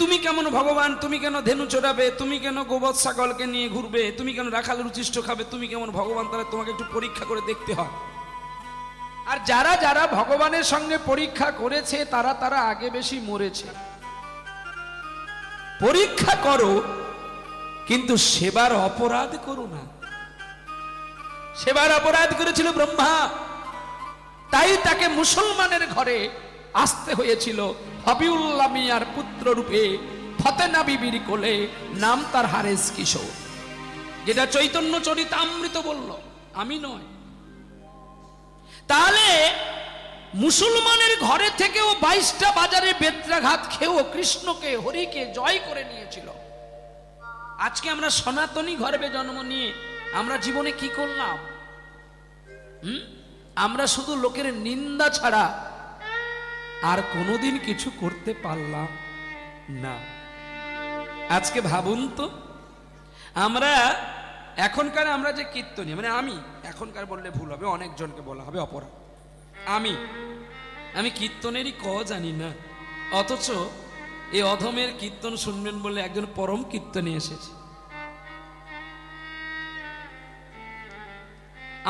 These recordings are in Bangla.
তুমি কেমন ভগবান, তুমি কেন ধেনু চড়াবে, তুমি কেন গোবৎ ছাগলকে নিয়ে ঘুরবে, তুমি কেন রাখাল উচ্ছিষ্ট খাবে, তুমি কেমন ভগবান, তাহলে তোমাকে একটু পরীক্ষা করে দেখতে হয়। আর যারা যারা ভগবানের সঙ্গে পরীক্ষা করেছে তারা তারা আগে বেশি মরেছে। পরীক্ষা করো কিন্তু সেবার অপরাধ করো না। সেবার অপরাধ করেছিল ব্রহ্মা, তাই তাকে মুসলমানের ঘরে আসতে হয়েছিল হবিউল্লাহ মিয়ার পুত্র রূপে, ফতেনা বিবির কোলে, নাম তার হারেস কিশোর, যেটা চৈতন্য চরিতামৃত বলল, আমি নয়। তাহলে মুসলমানের ঘরে থেকেও 22টা বাজারে বেত্রাঘাত খেয়েও কৃষ্ণকে হরিকে জয় করে নিয়েছিল। আজকে আমরা সনাতনী গর্ভে জন্ম নিয়ে আমরা জীবনে কি করলাম? আমরা শুধু লোকের নিন্দা ছাড়া আর কোনোদিন কিছু করতে পারলাম না। আজকে ভাবুন তো, আমরা এখনকার আমরা যে কীর্তনী, মানে আমি এখনকার বললে ভুল হবে, অনেকজনকে বলা হবে অপরাধ। আমি কীর্তনেরই জানি না, অথচ এই অধমের কীর্তন শুনবেন বলে একজন পরম কীর্তনে এসেছে।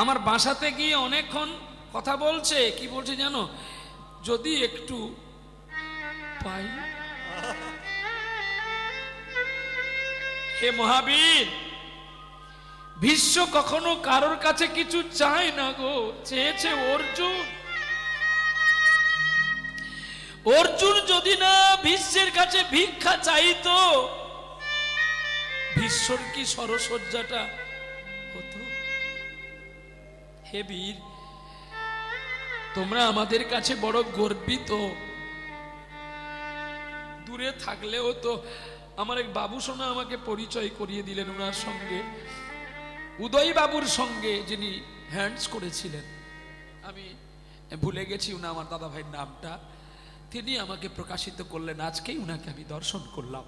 আমার বাসাতে গিয়ে অনেকক্ষণ কথা বলছে, কি বলছে জানো? যদি একটু পাই। হে মহাবীর, ভীষ্ম কখনো কারোর কাছে কিছু চায় না গো, চেয়েছে অর্জুন। অর্জুন যদি না ভীষ্মের কাছে ভিক্ষা চাইতো, ভীষ্মর কি সরসজ্জাটা হতো? হে বীর, তোমরা আমাদের কাছে বড় গর্বিত। দূরে থাকলেও তো আমার এক বাবু সোনা আমাকে পরিচয় করিয়ে দিলেন ওনার সঙ্গে, উদয় বাবুর সঙ্গে, যিনি হ্যান্ডস করেছিলেন। আমি ভুলে গেছি উনি আমার দাদা ভাইয়ের নামটা, তিনি আমাকে প্রকাশিত করলেন। আজকেই উনাকে আমি দর্শন করলাম।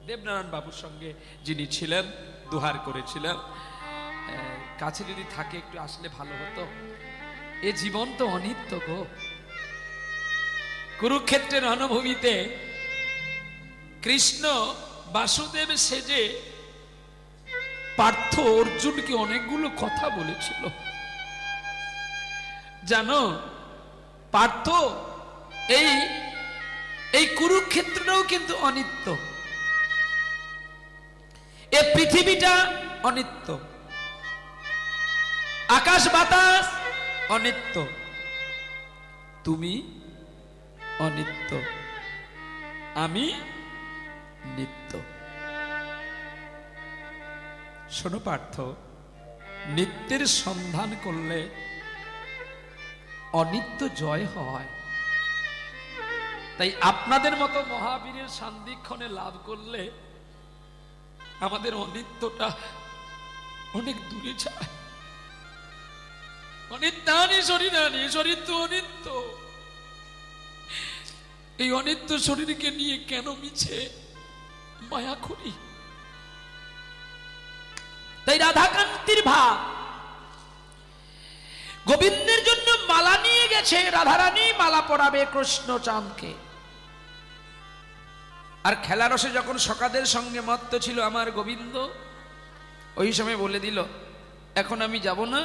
দেবনারায়ণ বাবুর সঙ্গে যিনি ছিলেন, দুহার করেছিলেন। কাছে যদি থাকে একটু আসলে ভালো হতো। এ জীবন তো অনিত্য গো। কুরুক্ষেত্রের রণভূমিতে কৃষ্ণ বাসুদেব সেজে পার্থ অর্জুনকে অনেকগুলো কথা বলেছিল। জানো পার্থ, এই কুরুক্ষেত্রটাও কিন্তু অনিত্য, এ পৃথিবীটা অনিত্য, আকাশ বাতাস অনিত্য, তুমি অনিত্য, আমি নিত্য। শোনো পার্থ, নিত্যের সন্ধান করলে অনিত্য জয় হয়। তাই আপনাদের মতো মহাবীরের সান্নিধ্যে লাভ করলে আমাদের অনিত্যটা অনেক দূরে যায়। অনিত্যানি শরীরানি, শরীর তো অনিত্য। এই অনিত্য শরীরকে নিয়ে কেন মিছে মায়া করি? তাই রাধাকান্তির ভাব, গোবিন্দের জন্য মালা নিয়ে গেছে রাধারানী, মালা পরাবে কৃষ্ণ চাঁদকে। আর খেলারসে যখন সখাদের সঙ্গে মত্ত ছিল আমার গোবিন্দ, ওই সময় বলে দিল, এখন আমি যাব না,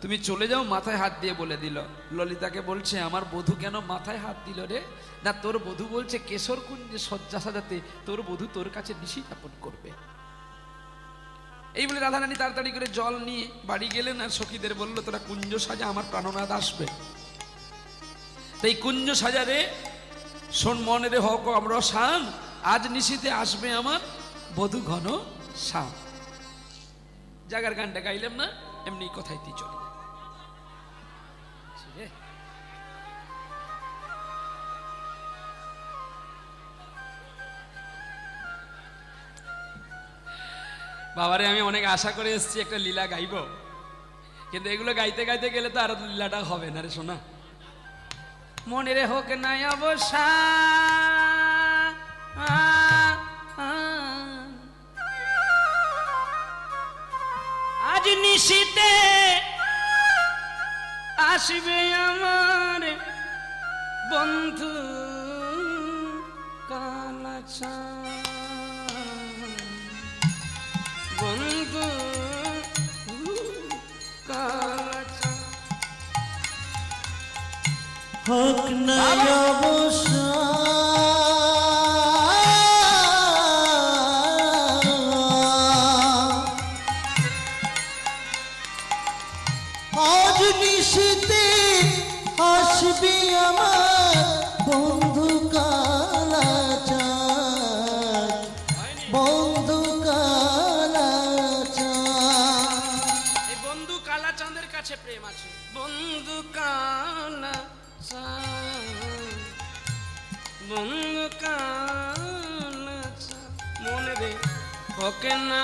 তুমি চলে যাও। মাথায় হাত দিয়ে বলে দিল। ললিতাকে বলছে, আমার বধূ কেন মাথায় হাত দিল রে? না, তোর বধূ বলছে কেশর কুঞ্জে শয্যা সাজাতে তোর বধূ তোর কাছে নিশি যাপন করবে। এই বলে রাধারানী তাড়াতাড়ি করে জল নিয়ে বাড়ি গেলেন, আর সখীদের বলল, তোরা কুঞ্জ সাজা, আমার প্রাণনাথ আসবে। তাই কুঞ্জ সাজারে শোন মনে রে হক আমরা শান, আজ নিশিতে আসবে আমার বধূ ঘন শ্যাম। জাগার গানটা গাইলাম না, এমনি কথাই তুই চলে যায়। বাবারে, আমি অনেক আশা করে এসেছি একটা লীলা গাইব, কিন্তু এগুলো গাইতে গাইতে গেলে তো আর লীলাটা হবে না রে সোনা। মনে রে হোক নাই অবসা, আজ নিশিতে আসবে আমার বন্ধু বন্ধু কালাচাঁদ হোক না আজ নিশিতে আসবি আমার বন্ধু কালাচাঁদ, বন্ধু কালাচাঁদ। এই বন্ধু কালাচাঁদের কাছে প্রেম আছে। বন্ধু কালাচাঁদ, বন্ধু কালাচাঁদ, মনে রে ওকে না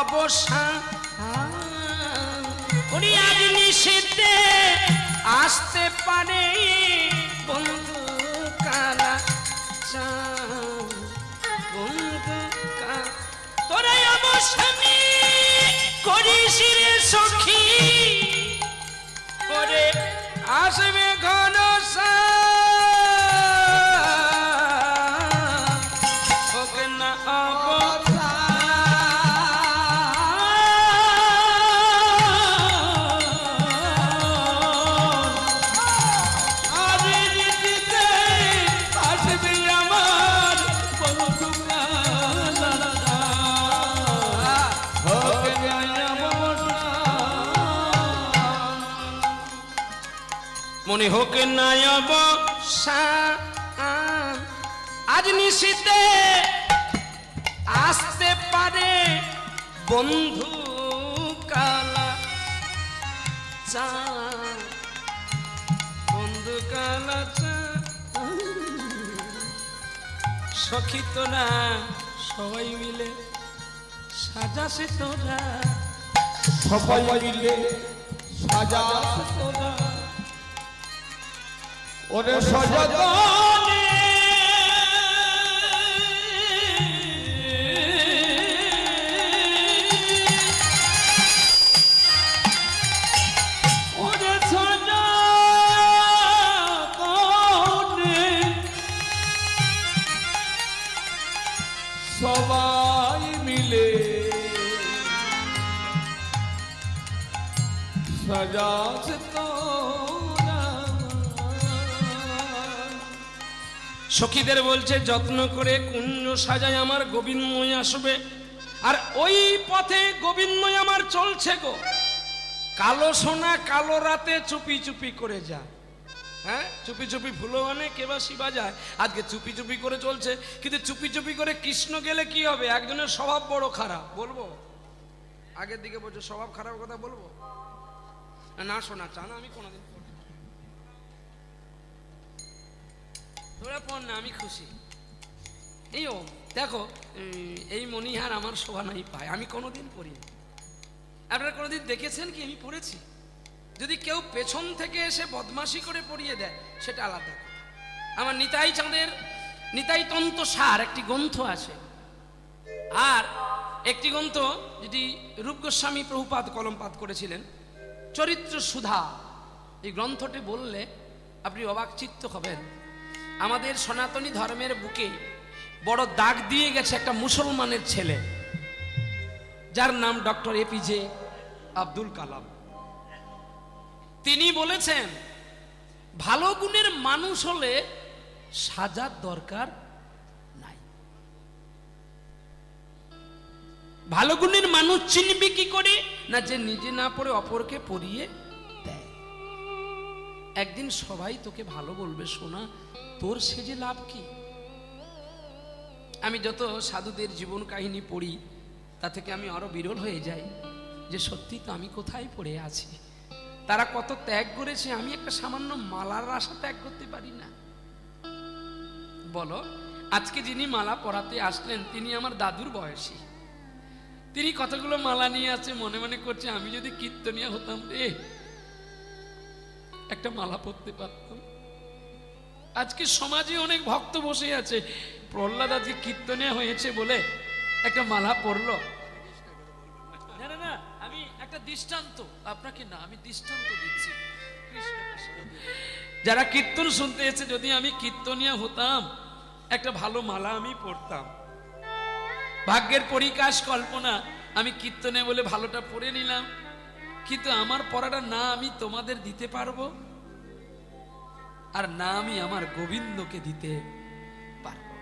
অবসান ওরে আজ নিষেধে আসতে পারে বন্ধু কালাচাঁদ, বন্ধু তোরা অবসানে করিস রে সখী ওরে আসবে ঘন ওকে না মনে হোক নাই অবসান আজ নিশিতে আসতে পারে বন্ধু কালাচাঁদ, বন্ধু কালাচাঁদ। সখী তোরা সবাই মিলে সাজাসে তোরা, সবাই মিলে সাজাসে তোরা ওরে সজনে ওরে সজনে সবাই মিলে সাজাসে সখীদের বলছে যত্ন করে কুঞ্জ সাজায় আমার গোবিন্দময় আসবে। আর ওই পথে গোবিন্দময় আমার চলছে গো। কালো সোনা কালো রাতে চুপি চুপি করে যা, হ্যাঁ চুপি চুপি ফুলো আনে কেবা শিবা যায়। আজকে চুপি চুপি করে চলছে, কিন্তু চুপি চুপি করে কৃষ্ণ গেলে কি হবে? একজনের স্বভাব বড় খারাপ, বলবো আগের দিকে বলছো স্বভাব খারাপ কথা বলবো না, শোনা চান আমি কোনোদিন তোরা পর না, আমি খুশি। এই ও দেখো এই মনিহার আমার শোভা নাই পায়, আমি কোনোদিন পড়ি। আপনারা কোনোদিন দেখেছেন কি আমি পড়েছি? যদি কেউ পেছন থেকে এসে বদমাশি করে পড়িয়ে দেয় সেটা আলাদা। আমার নিতাই চাঁদের নিতাই তন্ত্র সার একটি গ্রন্থ আছে, আর একটি গ্রন্থ যেটি রূপ গোস্বামী প্রভুপাদ কলমপাত করেছিলেন, চরিত্র সুধা। এই গ্রন্থটি বললে আপনি অবাক চিত্ত হবেন। আমাদের সনাতনী ধর্মের বুকে বড় দাগ দিয়ে গেছে একটা মুসলমানের ছেলে, যার নাম ডক্টর এপিজে আব্দুল কালাম। তিনি বলেছেন ভালো গুণের মানুষ হলে সাজার দরকার নাই। ভালো গুণের মানুষ চিনবি কি করে? না, যে নিজে না পড়ে অপরকে পড়িয়ে দেয়। একদিন সবাই তোকে ভালো বলবে, শোনা তোর সেজে লাভ কি? আমি যত সাধুদের জীবন কাহিনী পড়ি তা থেকে আমি আরো বিরল হয়ে যাই যে সত্যি তো আমি কোথায় পড়ে আছি। তারা কত ত্যাগ করেছে, আমি একটা সামান্য মালার আশা ত্যাগ করতে পারি না। বলো, আজকে যিনি মালা পরাতে আসলেন তিনি আমার দাদুর বয়সী। তিনি কতগুলো মালা নিয়ে আছে, মনে মনে করছে আমি যদি কীর্তনিয়া হতাম রে, একটা মালা পরতে পারতাম। আজকে সমাজে অনেক ভক্ত বসে আছে, প্রহ্লাদ আজকে কীর্তনিয়া হয়েছে বলে একটা মালা পরলো। না না না, আমি একটা দৃষ্টান্ত আপনাকে না, আমি দৃষ্টান্ত দিচ্ছি। যারা কীর্তন শুনতে এসেছে, যদি আমি কীর্তনিয়া হতাম একটা ভালো মালা আমি পরতাম। ভাগ্যের পরিকাশ কল্পনা, আমি কীর্তনে বলে ভালোটা পরে নিলাম, কিন্তু আমার পড়াটা না আমি তোমাদের দিতে পারবো, আর না আমি আমার গোবিন্দকে দিতে পারবো।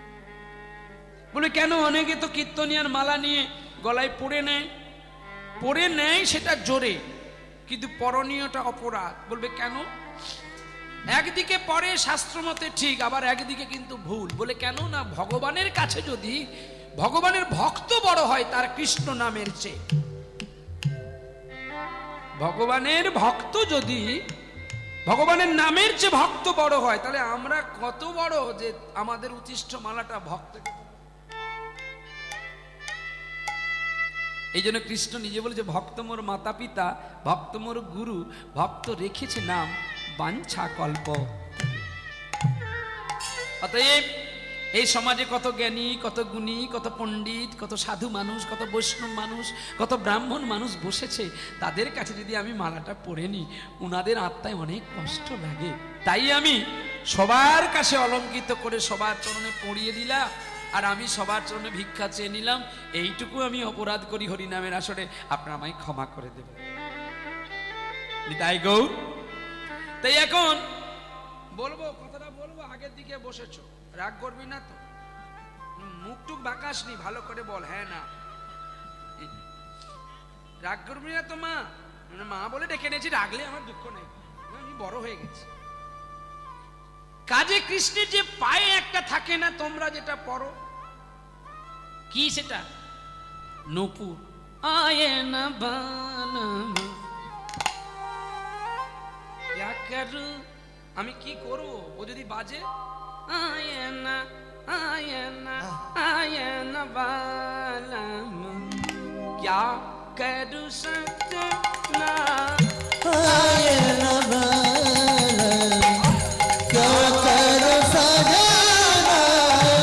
বলে কেন? অনেকে তো কীর্তনিয়ার মালা নিয়ে গলায় পরে নেয় সেটা জোরে, কিন্তু পরনীয়টা অপরাধ। বলবে কেন? একদিকে পরে শাস্ত্র মতে ঠিক, আবার একদিকে কিন্তু ভুল। বলে কেন? না, ভগবানের কাছে যদি ভগবানের ভক্ত বড় হয় তার কৃষ্ণ নামের চেয়ে, ভগবানের ভক্ত যদি ভগবানের নামের চেয়ে ভক্ত বড় হয়, তাহলে আমরা কত বড় যে আমাদের উচ্ছিষ্ট মালাটা ভক্তকে। এই জন্য কৃষ্ণ নিজে বলেছে, ভক্ত মোর মাতা পিতা, ভক্ত মোর গুরু, ভক্ত রেখেছে নাম বাঞ্ছা কল্প। অতএব এই সমাজে কত জ্ঞানী, কত গুণী, কত পণ্ডিত, কত সাধু মানুষ, কত বৈষ্ণব মানুষ, কত ব্রাহ্মণ মানুষ বসেছে, তাদের কাছে যদি আমি মালাটা পরে নিই, উনাদের আত্মায় অনেক কষ্ট লাগে। তাই আমি সবার কাছে অলঙ্কৃত করে সবার চরণে পড়িয়ে দিলাম, আর আমি সবার চরণে ভিক্ষা চেয়ে নিলাম। এইটুকু আমি অপরাধ করি হরিনামের আসরে, আপনারা আমায় ক্ষমা করে দেবেন। নিতাই গৌর। তাই এখন বলবো, কথাটা বলবো, আগের দিকে বসেছো, রাগ করবি না তো? মুখটুক বাঁকাস নি, ভালো করে বল হ্যাঁ না। রাগ করবি না তো? মা মা বলে ডেকে নিয়েছি, রাগলে আমার দুঃখ নেই, আমি বড় হয়ে গেছি। কাজে কৃষ্ণের যে পায়ে একটা থাকে না, তোমরা যেটা পড়ো, কি সেটা? নূপুর। আয়ে না বানাম क्या करूं, আমি কি করব? ও যদি বাজে, আয়ে না বালাম, क्या करूं सजना, आए न बालम, क्या करो सजना,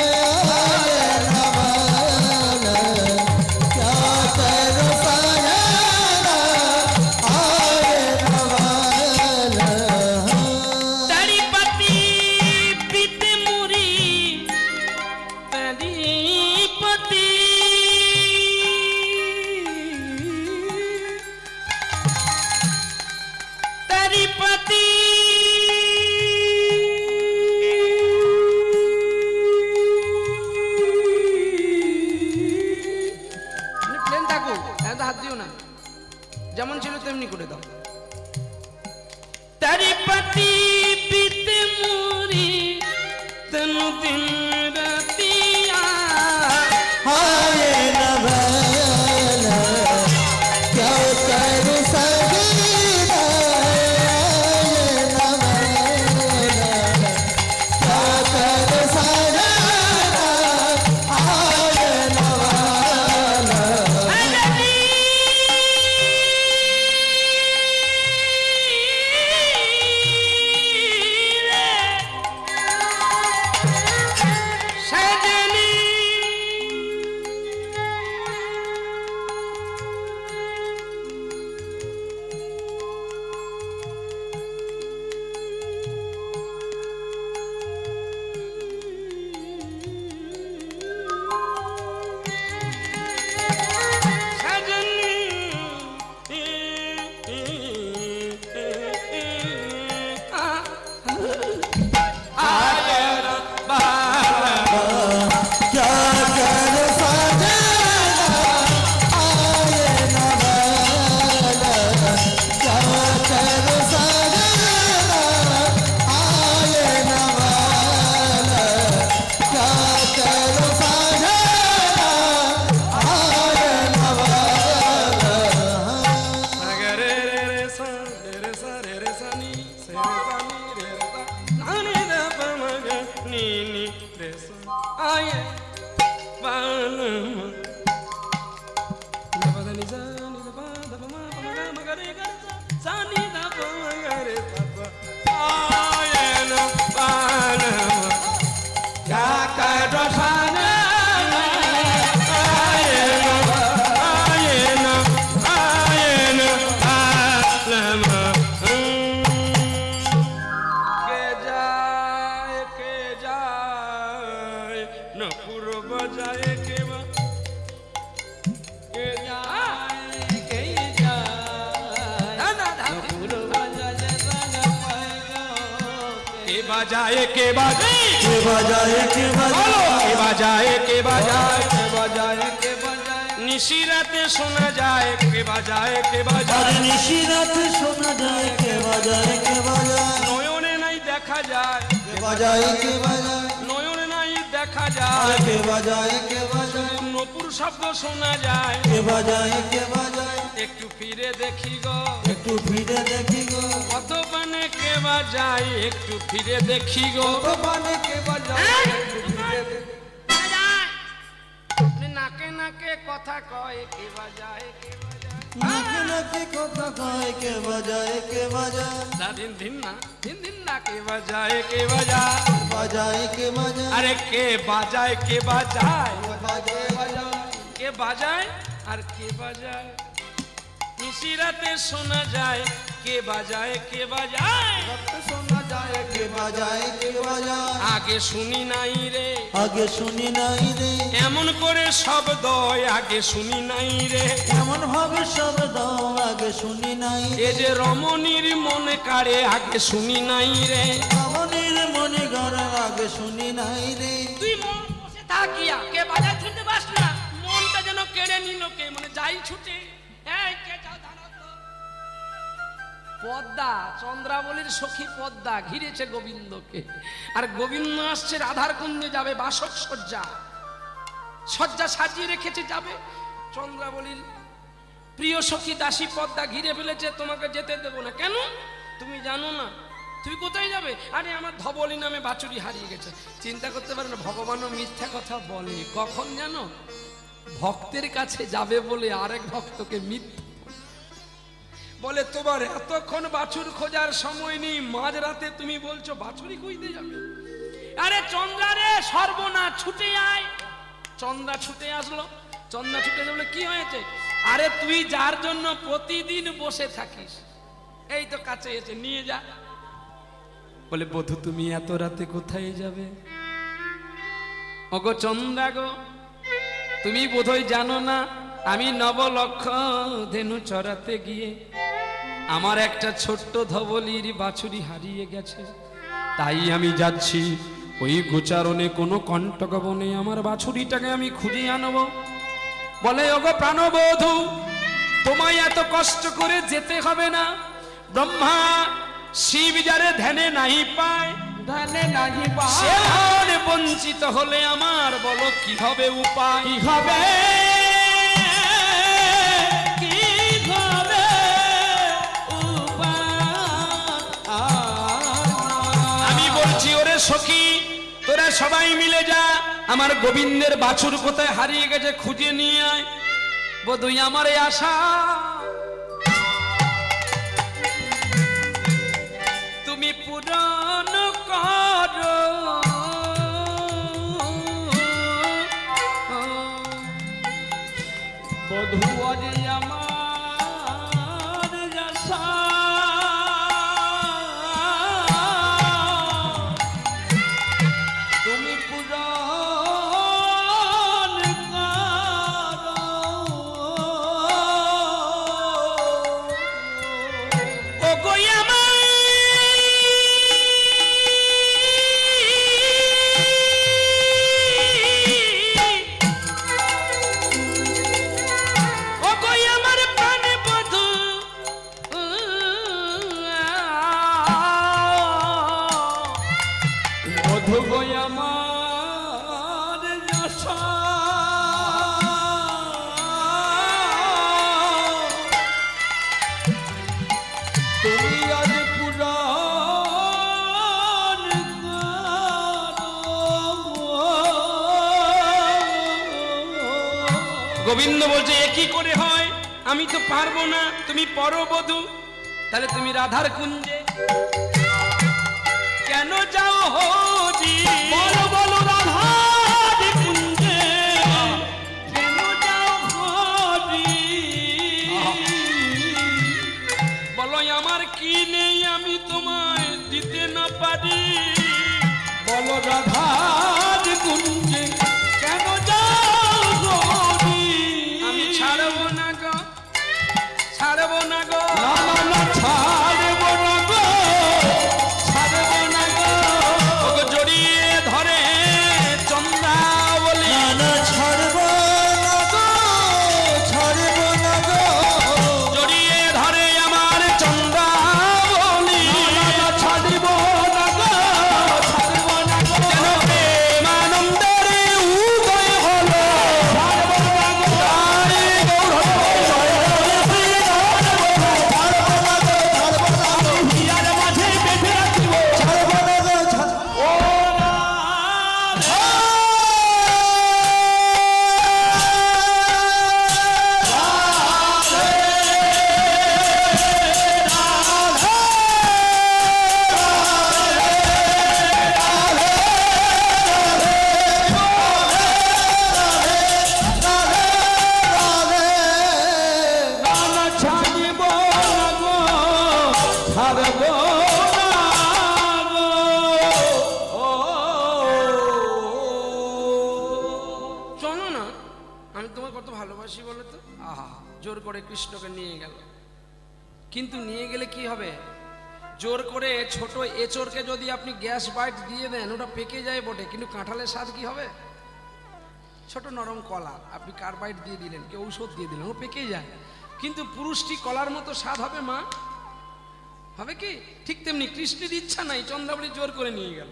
आए न बालम, क्या करो सजना, आए न बालम। तारी पति पित मुरी, तारी पति पति প্লেন থাকো, এত হাত দিও না, যেমন ছিল তেমনি করে দাও। তারি পতি পিত মুরি তনু দিন রাতিয়া, आए न बालम, क्या करो सजना, आए न बालम, क्या करो सजना, आए न बालम। সজনী क्या करो सजना, आए न बालम, क्या करो सजना, आए न बालम, क्या करो सजना, आए न बालम। रे रे रे सा रे रे सा नी रे सा नी रे सा ना नी दा प म ग नी नी रे सा आये बालम दा प दा नी सा नी दा प दा प म प म ग म ग रे ग सा नी दा प म ग रे सा प आये न बालम क्या करो सजना, आये न बालम। के जाए বাজায় কে বা কে যায় কে যায় না না না নুপুর বাজায় রাঙা পায়গো কে বাজায় কে বাজায় কে বাজায় কে বলো কে বাজায় বাজায় কে বাজায় কে বাজায় কে বাজায় নিশিরাতে শোনা যায় কে বাজায় কে বাজায় আরে নিশিরাতে শোনা যায় কে বাজায় কে বাজায় নয়নে নাই দেখা যায় কে বাজায় কে বাজায় নয়নে নাই দেখা আরে যায় কে বাজায় কে বাজায় নপুর শব্দ শোনা যায় কে বাজায় কে বাজায় একটু ফিরে দেখি গো একটু ফিরে দেখি গো কত পানে কে বাজায় একটু ফিরে দেখি গো বানে কে বাজায় একটু ফিরে দে। নাকে নাকে কথা কয় কে বাজায় কে বাজায় নাকে নাকে কথা কয় কে বাজায় কে বাজায় না দিন দিন না দিন দিন না কে বাজায় কে বাজায় বাজায় কে বাজায় আরে কে বাজায় কে বাজায় বাজায় বাজায় কে বাজায় আর কে বাজায় নিশিরাতে শোনা যায় কে বাজায় কে বাজায় শোনা যায় কে বাজায় কে বাজায় আগে শুনি নাই রে আগে শুনি নাই রে এমন করে শব্দ আগে শুনি নাই রে এমন ভাবে শব্দ আগে শুনি নাই এ যে রমণীর মনে কাড়ে আগে শুনি নাই রে মনের মনে গড় আগে শুনি নাই রে তুই মন বসে থাকিয়া কে বাজায় শুনতে পাস না মনটা যেন কেড়ে নিল কে মানে যাই ছুটে এই কে যাও দাঁড়াও তো। পদ্মা চন্দ্রাবলীর সখী পদ্মা ঘিরেছে গোবিন্দকে আর গোবিন্দ আসছে রাধার কুঞ্জে যাবে বাসক সজ্জা সজ্জা সাজিয়ে রেখেছে যাবে চন্দ্রাবলীর প্রিয় সখী দাসী পদ্মা ঘিরে ফেলেছে তোমাকে যেতে দেবো না কেন তুমি জানো না তুমি কোথায় যাবে আরে আমার ধবলী নামে বাছুরি হারিয়ে গেছে চিন্তা করতে পারে না ভগবানও মিথ্যা কথা বলে কখন জানো ভক্তের কাছে যাবে বলে আরেক ভক্তকে মিথ্যা বলে তোমার এতক্ষণ বাছুর খোঁজার সময় নেই মাঝরাতে তুমি বলছো বাছুরি খুঁজতে যাবে আরে চন্দ্রা রে সর্বনা ছুটে আয় চন্দ্রা ছুটে আসলো চন্দ্রা ছুটে যাবে কি হয়েছে আরে তুই যার জন্য প্রতিদিন বসে থাকিস এই তো কাছে এসে নিয়ে যা বলে বধূ তুমি এত রাতে কোথায় যাবে ওগো চন্দ্রা গো তুমি বোধহয় জানো না আমি নবলক্ষ ধেনু চড়াতে গিয়ে আমার একটা ছোট্ট ধবলির বাছুরি হারিয়ে গেছে তাই আমি যাচ্ছি ওই গোচারণে কোনো কণ্টক বনে আমার বাছুরিটাকে আমি খুঁজে আনবো বলে ওগো প্রাণবধূ তোমায় এত কষ্ট করে যেতে হবে না ব্রহ্মা শিব যারে ধ্যানে নাহি পায় ধানে নাহি বা সে ধনে বঞ্চিত হলে আমার বলো কি হবে উপায় কি হবে কি হবে আমি বলছি ওরে সখী তোরা সবাই মিলে যা আমার গোবিন্দের বাছুর কোথায় হারিয়ে গেছে খুঁজে নিয়ে আয় বোধহয় আমার এই আশা তুমি পূরণ করো বধু আজি আমার আশা তুমি পূরণ করো ও গই আমার প্রাণে বধূ বধু গই আমার আশা তুমি আজ পুরাণ গোবিন্দ বলছে এ কি করে হয় আমি তো পারবো না তুমি পরবধূ তাহলে তুমি রাধার কুঞ্জে কেন যাও হরি বলো বলো রাধার কুঞ্জে কেন যাও হরি বলো আমার কি নেই আমি তোমায় দিতে না পারি বলো রাধার কুঞ্জে কেন ভালোবাসি বলে তো আহা, জোর করে কৃষ্ণকে নিয়ে গেল। কিন্তু নিয়ে গেলে কি হবে? জোর করে ছোট এঁচোড়কে যদি আপনি গ্যাস বাইট দিয়ে দেন, ওটা পেকে যায় বটে, কিন্তু কাঁঠালের স্বাদ কি হবে? ছোট নরম কলা আপনি কার্বাইড দিয়ে দিলেন, কি ঔষধ দিয়ে দিলেন, ও পেকে যায়। কিন্তু পুরুষটি কলার মতো স্বাদ হবে মা? হবে কি? ঠিক তেমনি কৃষ্ণের ইচ্ছা নাই, চন্দ্রাবলী জোর করে নিয়ে গেল।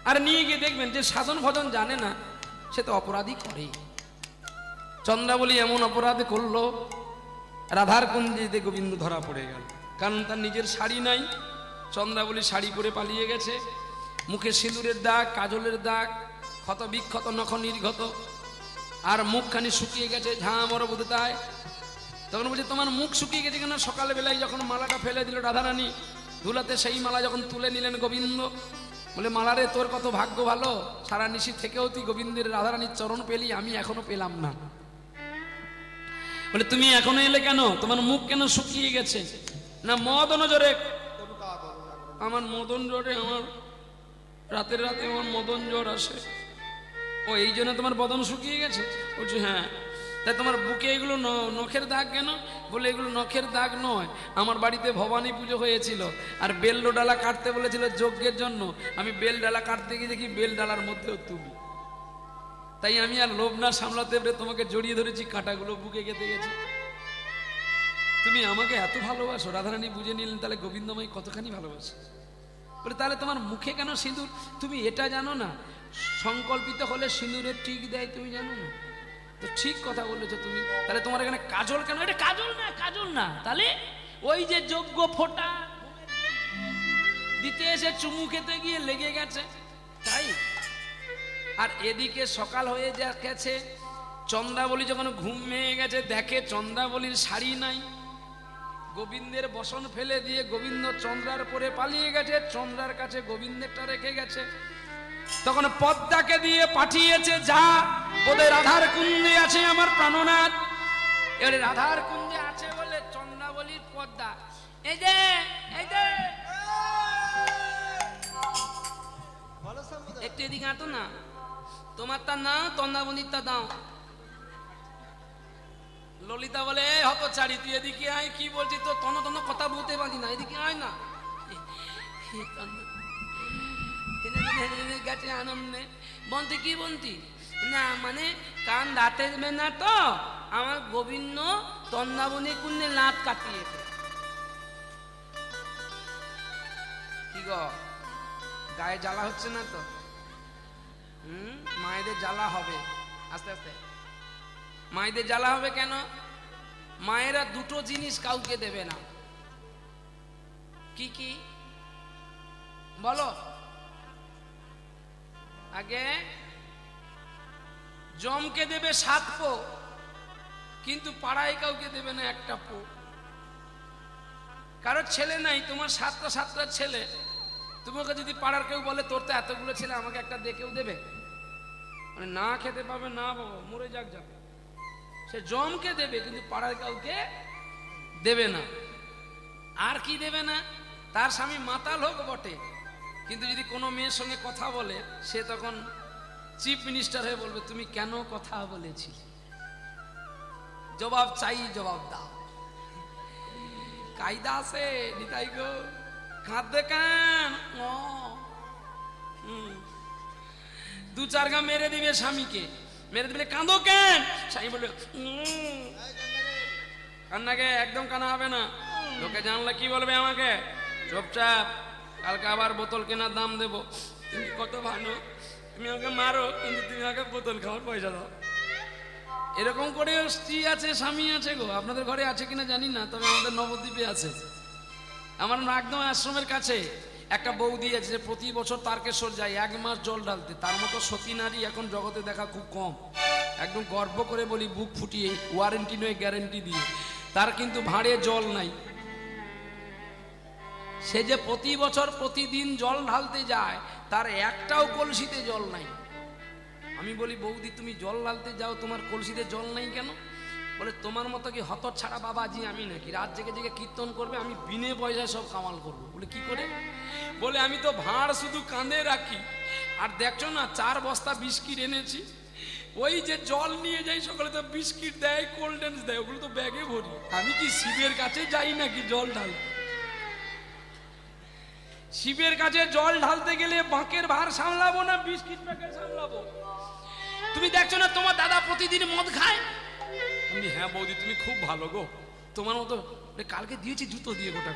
আর নিয়ে গিয়ে দেখবেন যে সাধন ভজন জানে না, সে তো অপরাধী করেই। চন্দ্রাবলী এমন অপরাধ করলো, রাধার কুঞ্জিতে গোবিন্দ ধরা পড়ে গেল। কারণ তার নিজের শাড়ি নাই, চন্দ্রাবলী শাড়ি পরে পালিয়ে গেছে, মুখে সিঁদুরের দাগ, কাজলের দাগ, ক্ষত বিক্ষত, নখ নির্গত, আর মুখখানি শুকিয়ে গেছে ঝামর বুধতায়। তখন বলছে তোমার মুখ শুকিয়ে গেছে কেন? সকালে বেলায় যখন মালাটা ফেলে দিল রাধারানী ধুলাতে, সেই মালা যখন তুলে নিলেন গোবিন্দ, বলে মালারে তোর কত ভাগ্য ভালো, সারা নিশি থেকেও তুই গোবিন্দের রাধারানীর চরণ পেলি, আমি এখনো পেলাম না। বলে তুমি এখনো এলে কেন? তোমার মুখ কেন শুকিয়ে গেছে? না মদন জোরে, আমার মদন জোরে, আমার রাতের রাতে আমার মদন জ্বর আসে, ও এই জন্য তোমার বদন শুকিয়ে গেছে? বলছি হ্যাঁ। তাই তোমার বুকে এগুলো নখের দাগ কেন? বলে এগুলো নখের দাগ নয়, আমার বাড়িতে ভবানী পুজো হয়েছিল, আর বেল ডালা কাটতে বলেছিল যজ্ঞের জন্য, আমি বেল ডালা কাটতে গিয়ে দেখি বেল ডালার মধ্যেও তুমি, তাই আমি আর লোভ না সামলাতে পেরে তোমাকে জড়িয়ে ধরেছি, কাঁটাগুলো বুকে গেঁথে গেছে। তুমি আমাকে এত ভালোবাসো। রাধারানী বুঝে নিলেন তাহলে গোবিন্দময় কতখানি ভালোবাসে। বলে তাহলে তোমার মুখে কেন সিঁদুর? তুমি এটা জানো না, সংকল্পিত হলে সিঁদুরের টিক দেয়, তুমি জানো না? তো ঠিক কথা বলেছো তুমি। তাহলে তোমার এখানে কাজল কেন? এটা কাজল না, কাজল না, তাহলে ওই যে যোগ্য ফোঁটা দিতে এসে চুমু খেতে গিয়ে লেগে গেছে, তাই। আর এদিকে সকাল হয়ে গেছে, চন্দ্রাবলী যখন ঘুম ভেঙে গেছে, দেখে চন্দ্রাবলীর শাড়ি নাই, গোবিন্দের বসন ফেলে দিয়ে গোবিন্দ চন্দ্রার পরে পালিয়ে গেছে, চন্দ্রার কাছে গোবিন্দেরটা রেখে গেছে। তখন পদ্মাকে দিয়ে পাঠিয়েছে, যা ওদের রাধার কুঞ্জে আছে আমার প্রাণনাথ। এবারে রাধার কুঞ্জে আছে বলে চন্দ্রাবলীর পদ্মা, এই যে একটু এদিকে আঁটো না, তোমারটা না চন্দ্রাবলীরটা দাও। ললিতা বলে হত চারি, তুই এদিকে আয়। কি বলছি তো তন তন কথা বলতে পারি না, এদিকে আয় না। গেছে আনন্দে। বলতে কি বলতি না, মানে কান দাঁতে দেবে না তো, আমার গোবিন্দ তন্দাবনী কুণ্ডে লাত কাটিয়েছে। কি গো, গায়ে জ্বালা হচ্ছে না তো? মায়েদের জ্বালা হবে আস্তে আস্তে। মায়েদের জ্বালা হবে কেন? মায়েরা দুটো জিনিস কাউকে দেবে না। কি কি বলো? আগে জমকে দেবে 7 পো, কিন্তু পাড়ায় কাউকে দেবে না 1টা পো। কারোর ছেলে নাই, তোমার 7টা ছেলে, তোমাকে যদি পাড়ার কেউ বলে তোর তো এতগুলো ছেলে, আমাকে একটা দেখেও দেবে? মানে না খেতে পাবে না, বাবা মরে যাক যাবে। সে জমকে দেবে, কিন্তু পাড়ার কাউকে দেবে না। আর কি দেবে না? তার স্বামী মাতাল হোক বটে, কিন্তু যদি কোনো মেয়ের সঙ্গে কথা বলে, সে তখন চিফ মিনিস্টার হয়ে বলবে তুমি কেন কথা বলেছি, জবাব চাই, জবাব দাও। কায়দা আছে নিতাই গো, কাঁদবে কেন? 2-4 গা মেরে দিবে স্বামীকে, মেরে দিলে কাঁদো কেন? স্বামী বলবে কান্নাকে একদম কানা হবে না, লোকে জানলে কি বলবে আমাকে? চুপচাপ, কালকে আবার বোতল কেনার দাম দেবো। তুমি কত ভালো, তুমি আমাকে মারো, কিন্তু তুমি আমাকে বোতল খাওয়ার পয়সা দাও। এরকম করে স্ত্রী আছে, স্বামী আছে গো। আপনাদের ঘরে আছে কিনা জানি না, তবে আমাদের নবদ্বীপে আছে। আমার একদম আশ্রমের কাছে একটা বৌদি আছে, যে প্রতি বছর তারকেশ্বর যায় 1 মাস জল ঢালতে। তার মতো সতী নারী এখন জগতে দেখা খুব কম। একদম গর্ব করে বলি, বুক ফুটিয়ে, ওয়ারেন্টি নয় গ্যারেন্টি দিয়ে। তার কিন্তু ভাঁড়ে জল নাই। সে যে প্রতি বছর প্রতিদিন জল ঢালতে যায়, তার একটাও কলসিতে জল নাই। আমি বলি বৌদি তুমি জল ঢালতে যাও, তোমার কলসিতে জল নাই কেন? বলে তোমার মতো কি হত ছাড়া বাবাজি আমি নাকি? রাত জেগে জেগে কীর্তন করবে, আমি বিনে পয়সায় সব কামাল করবো। বলে কি করে? বলে আমি তো ভাঁড় শুধু কাঁধে রাখি, আর দেখছো না 4 বস্তা বিস্কিট এনেছি, ওই যে জল নিয়ে যাই সকালে তো বিস্কিট দেয়, কোল্ড ড্রিঙ্কস দেয়, ওগুলো তো ব্যাগে ভরি। আমি কি শিবের কাছে যাই নাকি জল ঢাল? শিবের কাছে জল ঢালতে গেলে বাঁকের ভার সামলাবো না বিস্কিট প্যাকেট সামলাবো? তুমি দেখছো না তোমার দাদা প্রতিদিন মদ খায়? আমি হ্যাঁ বৌদি তুমি খুব ভালো গো, তোমার মতো কালকে দিয়েছি জুতো দিয়ে গোটা।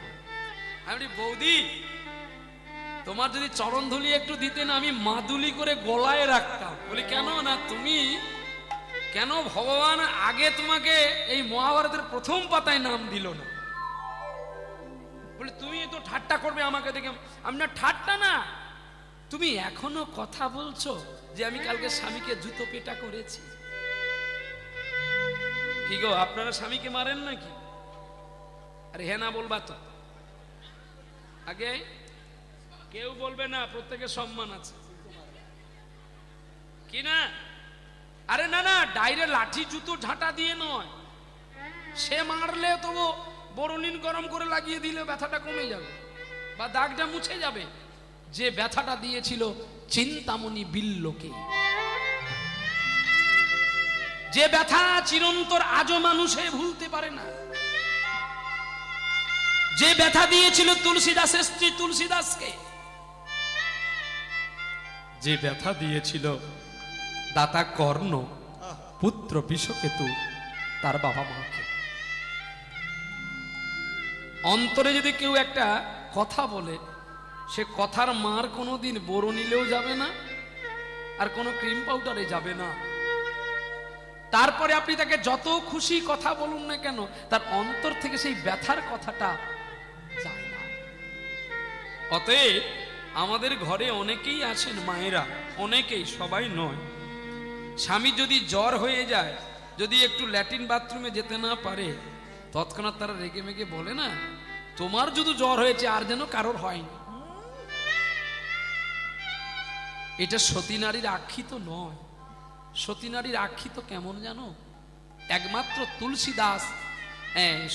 আমি বৌদি তোমার যদি চরণ ধুলি একটু দিতে না, আমি মাদুলি করে গলায় রাখতাম। বলি কেন? না তুমি কেন ভগবান আগে তোমাকে এই মহাভারতের প্রথম পাতায় নাম দিল না? বলে তুমি তো ঠাট্টা করবে আমাকে দেখে। আমি না ঠাট্টা না, তুমি এখনো কথা বলছো যে আমি কালকে স্বামীকে জুতো পেটা করেছি। কি গো আপনারা স্বামীকে মারেন নাকি? আরে হ্যাঁ না বলবা তো আগে, কেউ বলবে না, প্রত্যেকের সম্মান আছে কি না? আরে না না, ডাইরেক্ট লাঠি জুতো ঝাঁটা দিয়ে নয়, সে মারলে তবু বরুণিন গরম করে লাগিয়ে দিলে ব্যথাটা কমে যাবে বা দাগটা মুছে যাবে। যে ব্যথাটা দিয়েছিল চিন্তামণি বিল্লকে, যে ব্যথা চিরন্তর আজও মানুষে ভুলতে পারে না, যে ব্যথা দিয়েছিল তুলসীদাসের স্ত্রী তুলসীদাসকে, যে ব্যথা দিয়েছিল দাতা কর্ণ পুত্র বিষকেতু তার বাবা মাকে। অন্তরে যদি কেউ একটা কথা বলে, সে কথার মার কোনোদিন বড় নিলেও যাবে না, আর কোনো ক্রিম পাউডারে যাবে না। তারপরে আপনি তাকে যত খুশি কথা বলুন না কেন, তার অন্তর থেকে সেই ব্যথার কথাটা যায় না। অতএব আমাদের ঘরে অনেকেই আছেন মায়েরা, অনেকেই, সবাই নয়, স্বামী যদি জ্বর হয়ে যায়, যদি একটু ল্যাট্রিন বাথরুমে যেতে না পারে, তৎক্ষণাৎ তারা রেগে মেগে বলে না, তোমার যদি জ্বর হয়েছে আর যেন কারোর হয়নি। এটা সতী নারীর আখ্যিত নয়। সতী নারীর আখ্যিত কেমন জানো? একমাত্র তুলসীদাস,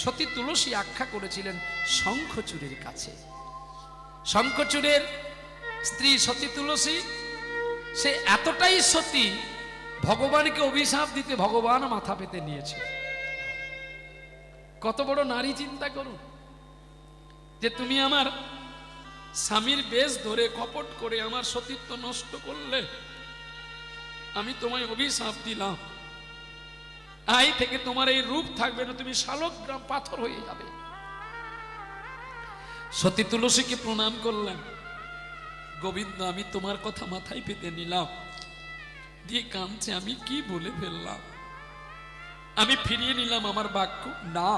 সতী তুলসী আখ্যা করেছিলেন শঙ্খচূড়ের কাছে। শঙ্খচূড়ের স্ত্রী সতী তুলসী, সে এতটাই সতী, ভগবানকে অভিশাপ দিতে ভগবান মাথা পেতে নিয়েছে। কত বড় নারী চিন্তা করুন, যে তুমি আমার স্বামীর বেশ ধরে কপট করে আমার সতীত্ব নষ্ট করলে, আমি তোমায় অভিশাপ দিলাম, আই থেকে তোমার এই রূপ থাকবে না, তুমি শালগ্রাম পাথর হয়ে যাবে। সতী তুলসীকে প্রণাম করলেন, গোবিন্দ আমি তোমার কথা মাথায় পেতে নিলাম, দিয়ে কাঁদছে, আমি কি বলে ফেললাম? আমি ফিরিয়ে নিলাম আমার বাক্য। না,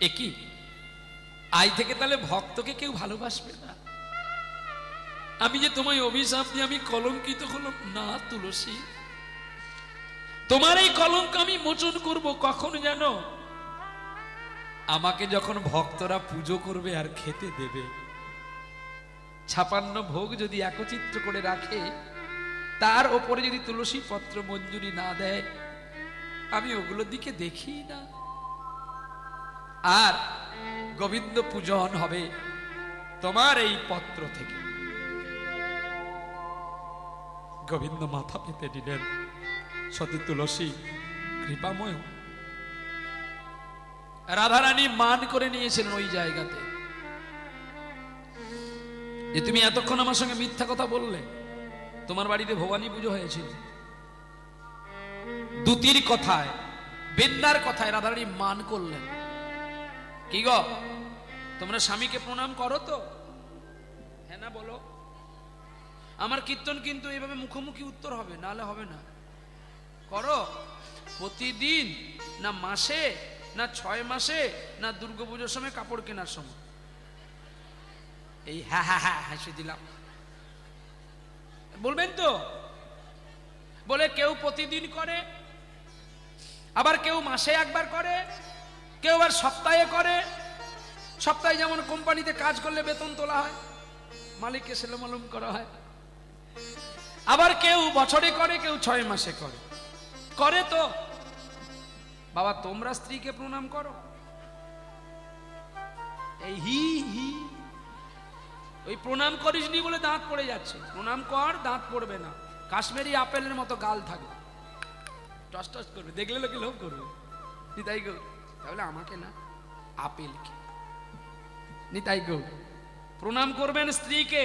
একই আই থেকে তাহলে ভক্তকে কেউ ভালোবাসবে না? আমি যে তোমায় অভিশাপ দিয়ে আমি কলঙ্কিত হলাম না তুলসী, তোমার এই কলঙ্ক আমি মোচন করব কখন জানো? আমাকে যখন ভক্তরা পুজো করবে আর খেতে দেবে, 56 ভোগ যদি একচিত্র করে রাখে, তার ওপরে যদি তুলসী পত্র মঞ্জুরি না দেয়, আমি ওগুলোর দিকে দেখি না। আর গোবিন্দ পূজন হবে তোমার এই পত্র থেকে। গোবিন্দ মাথা পেতে দিলেন, সতী তুলসী কৃপাময়। রাধারানী মান করে নিয়েছিলেন ওই জায়গাতে, যে তুমি এতক্ষণ আমার সঙ্গে মিথ্যা কথা বললে, তোমার বাড়িতে ভবানী পুজো হয়েছিল। দুতির কথায়, বিদ্যার কথায় রাধারানী মান করলেন। কি গো তোমরা স্বামীকে প্রণাম করো তো? হ্যাঁ না বলো? আমার কীর্তন কিন্তু এইভাবে মুখোমুখি উত্তর হবে, নাহলে হবে না। করো প্রতিদিন, না মাসে, না 6 মাসে, না দুর্গাপুজোর সময় কাপড় কেনার সময়? এই হ্যাঁ হ্যাঁ হ্যাঁ হাসি দিলাম বলবেন তো? বলে কেউ প্রতিদিন করে, আবার কেউ মাসে একবার করে, কেউ আবার সপ্তাহে করে। সপ্তাহে যেমন কোম্পানিতে কাজ করলে বেতন তোলা হয়, মালিককে সেলমালুম করা হয়। আবার কেউ বছরে করে, কেউ 6 মাসে করে। করে তো বাবা, তোমরা স্ত্রীকে প্রণাম করো? এই হি হি, ওই প্রণাম করিসনি বলে দাঁত পড়ে যাচ্ছে। প্রণাম কর, দাঁত পড়বে না। কাশ্মীরি আপেলের মতো গাল থাকবে, টস টস করবে, দেখলে লোকে লোভ করবে। নিতাই গো, তাহলে আমাকে না, আপেলকে। নিতাই গো, প্রণাম করবেন স্ত্রীকে।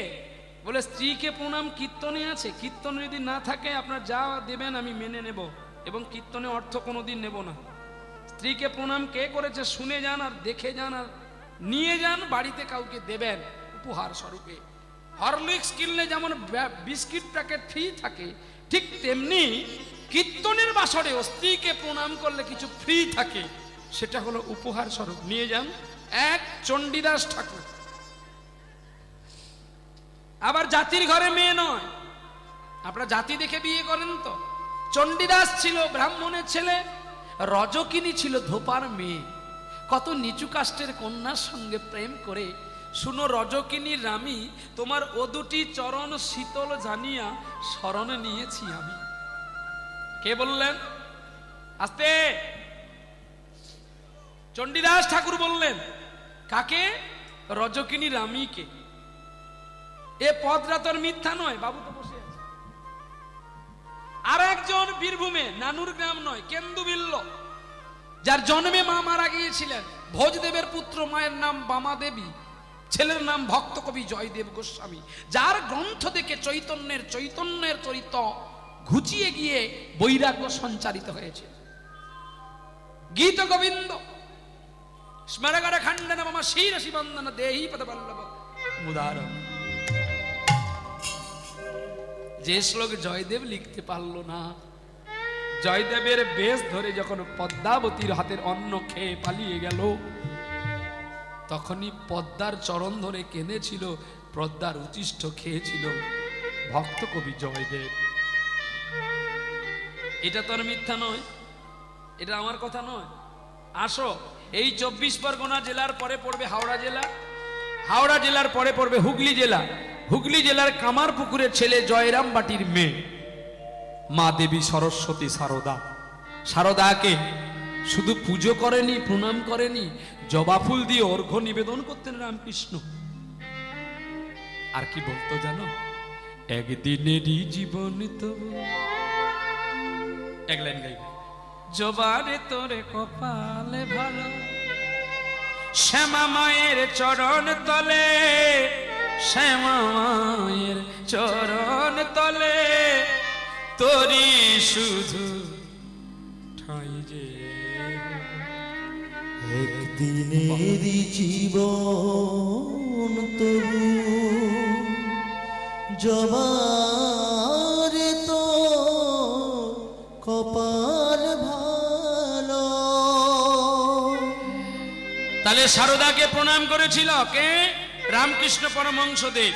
বলে স্ত্রীকে প্রণাম কীর্তনে আছে, কীর্তন যদি না থাকে আপনার যা দেবেন আমি মেনে নেব, এবং কীর্তনে অর্থ কোনোদিন নেব না। স্ত্রীকে প্রণাম কে করেছে শুনে যান, আর দেখে যান, আর নিয়ে যান, বাড়িতে কাউকে দেবেন উপহার স্বরূপে। হরলিক্স কিনলে যেমন বিস্কিট প্যাকেট ফ্রি থাকে, ঠিক তেমনি কীর্তনের বাসরেও স্ত্রীকে প্রণাম করলে কিছু ফ্রি থাকে, সেটা হলো উপহার স্বরূপ, নিয়ে যান। এক চণ্ডীদাস ঠাকুর, আবার জাতির ঘরে মেয়ে নয়, আপনারা জাতি দেখে বিয়ে করেন তো। চণ্ডীদাস ছিল ব্রাহ্মণের ছেলে, রজকিনী ছিল ধোপার মেয়ে। কত নিচু কাষ্টের কন্যার সঙ্গে প্রেম করে, শুনো রজকিনী রামী, তোমার ও দুটি চরণ শীতল জানিয়া শরণ নিয়েছি আমি। কে বললেন? আস্তে। চণ্ডীদাস ঠাকুর বললেন। কাকে? রজকিনী রামীকে। এ পদরা তোর মিথ্যা নয়, বাবু তো বসে আছে। আর একজন বীরভূমে, নানুর গ্রাম নয়, কেন্দুবিল্ল, যার জন্মে মা মারা গিয়েছিলেন, ভোজদেবের পুত্র, মায়ের নাম বামা দেবী, ছেলের নাম ভক্ত কবি জয়দেব গোস্বামী, যার গ্রন্থ থেকে চৈতন্যের চরিত্র ঘুচিয়ে গিয়ে বৈরাগ্য সঞ্চারিত হয়েছে। গীত গোবিন্দ স্মরগড় খণ্ডন মম শিরসি বন্দন দেহি পদবল্লভ মুদারম। যে শ্লোক জয়দেব লিখতে পারল না, জয়দেবের বেশ ধরে যখন পদ্মাবতীর হাতের অন্ন খেয়ে পালিয়ে গেল, তখনই পদ্মার চরণ ধরে কেঁদেছিল, পদ্মার উচিষ্ঠ খেয়েছিল ভক্ত কবি জয়দেব। এটা তোর মিথ্যা নয়, এটা আমার কথা নয়। আসো, এই 24 পরগনা জেলার পরে পড়বে হাওড়া জেলা, হাওড়া জেলার পরে পড়বে হুগলি জেলা, হুগলি জেলার কামারপুকুরের ছেলে জয়রাম বাটির মেয়ে মা দেবী সরস্বতী সারদা। সারদাকে শুধু পুজো করেনি, প্রণাম করেনি, জবা ফুল দিয়ে অর্ঘ্য নিবেদন করতেন রামকৃষ্ণ। আর কি বলতো জানো? একদিনেরই জীবন তবু, এক লাইন গাইবে, জবারে তোরে কপালে ভালো, শ্যামা মায়ের চরণ তলে, শ্যামা মায়ের চরণ তলে, তোরি শুধু ঠাঁই যে। একদিনেরই জীবন তবু জবারে তো কপাল ভালো। তাহলে সারদাকে প্রণাম করেছিল কে? রামকৃষ্ণ পরমহংসদেব।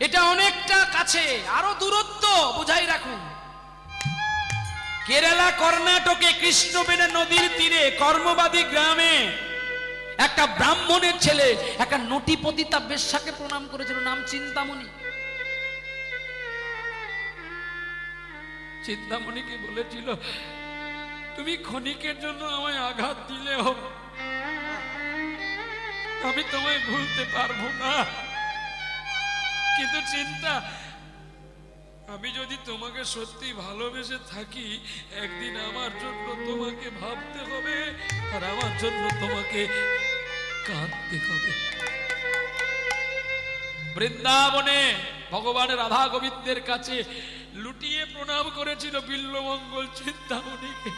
এটা অনেকটা কাছে, আরো দূরত্ব বুঝাই রাখুন। কেরালা কর্ণাটকে কৃষ্ণবেণী নদীর তীরে কর্মবাদী গ্রামে একটা ব্রাহ্মণের ছেলে একটা নটিপতিতা বেশ্যাকে প্রণাম করেছিল, নাম চিন্তামণি। চিন্তামণিকে বলেছিল, তুমি ক্ষণিকের জন্য আমায় আঘাত দিলেও আমি তোমায় ভুলতে পারবো না, কিন্তু চিন্তা, আমি যদি তোমাকে সত্যি ভালোবেসে থাকি, একদিন আমার জন্য তোমাকে ভাবতে হবে, আর আমার জন্য তোমাকে কাঁদতে হবে। বৃন্দাবনে ভগবান রাধা গোবিন্দের কাছে লুটিয়ে প্রণাম করেছিল বিল্বমঙ্গল চিন্তামণিকে।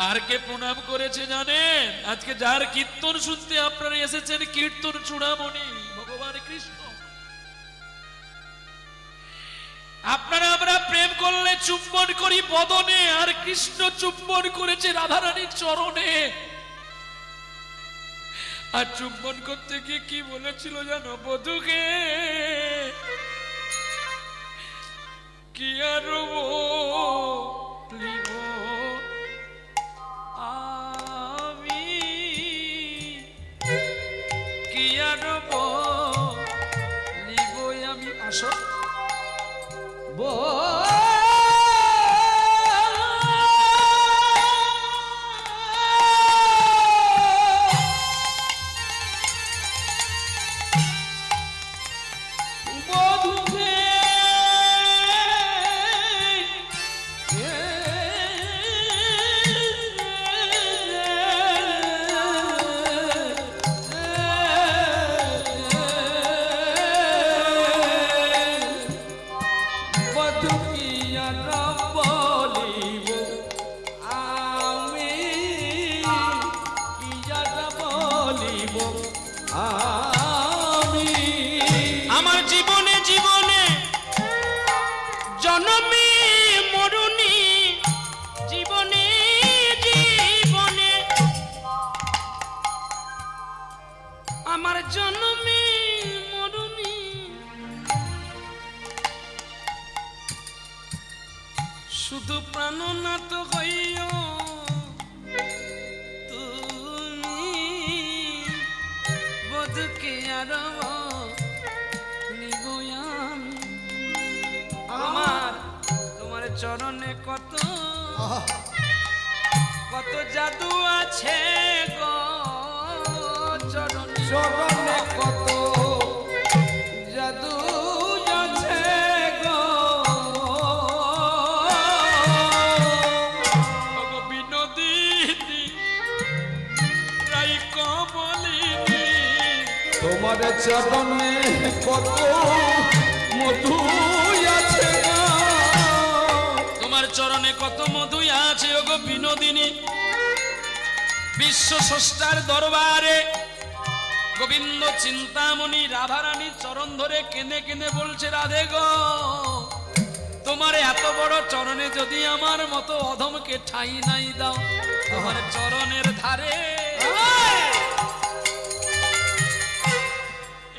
আর কে প্রণাম করেছে জানেন? আজকে যার কীর্তন শুনতে আপনারা এসেছেন, কীর্তন চূড়ামণি ভগবান কৃষ্ণ। আপনারা আমরা প্রেম করলে চুম্বন করি বদনে, আর কৃষ্ণ চুম্বন করেছে রাধারানীর চরণে। আর চুম্বন করতে গিয়ে কি বলেছিল জানো? বধূকে কি আর বলিব আমি, কি আর বলিব আমি। আসো শুধু প্রাণনাথ হইও তুমি বধুকে আর নিব আমি। তোমার চরণে কত কত জাদু আছে গো চরণে চরণে কত জাদু আছে গো ওগো বিনোদিনী রাই কমলিনী তোমার চরণে কত মধু আছে গো তোমার চরণে কত মধু আছে ওগো বিনোদিনী। বিশ্ব স্রষ্টার দরবারে গোবিন্দ চিন্তামণি রাধারানী চরণ ধরে কেঁদে কেঁদে বলছে, রাধে গো তোমার এত বড় চরণে যদি আমার মতো অধমকে ঠাঁই নাই দাও, তোমার চরণের ধারে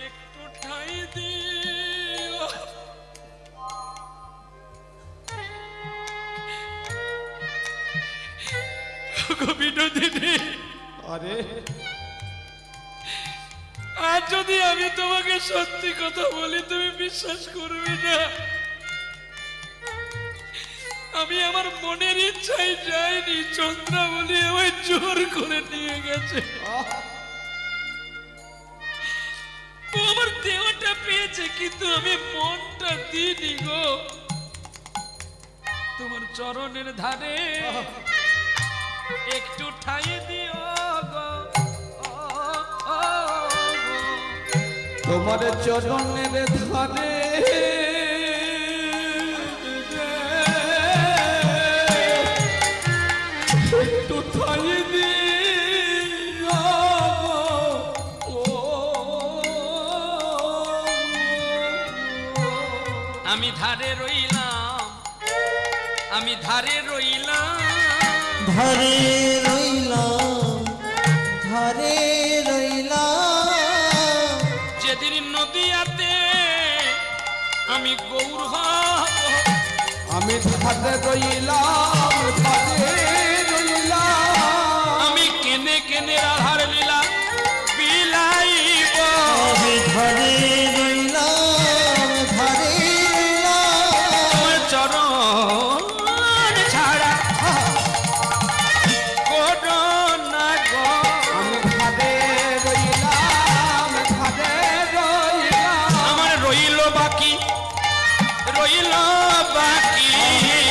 একটু ঠাঁই দিও। বিনোদিনী আরে আজ যদি আমি তোমাকে সত্যি কথা বলি তুমি বিশ্বাস করবে না। আমি আমার মনের ইচ্ছায় যাইনি, চন্দ্রাবলী আমায় জোর করে নিয়ে গেছে। ও আমার দেহটা পেয়েছে কিন্তু আমি মনটা দিইনি গো। তোমার চরণের ধারে একটু ঠাঁই দিও গো। তোমার চরণের ধারে একটু ঠাই দিও গো। আমি ধারে রইলাম, আমি ধারে রইলাম, ধারে রইলাম, ধারে রইলাম, যেদিন নদীয়াতে আমি গৌর হব। আমি ধারে রইলাম, ধারে রইলাম, আমি কেনে কেনে রাধার লীলা বিলাইব। আমি ধারে রইলাম, ধারে রইলাম, তোমার চরণ ছাড়া করোনা গো। আমি ধারে রইলাম, ধারে রইলাম, আমার রইল বাকি, রইল বাকি,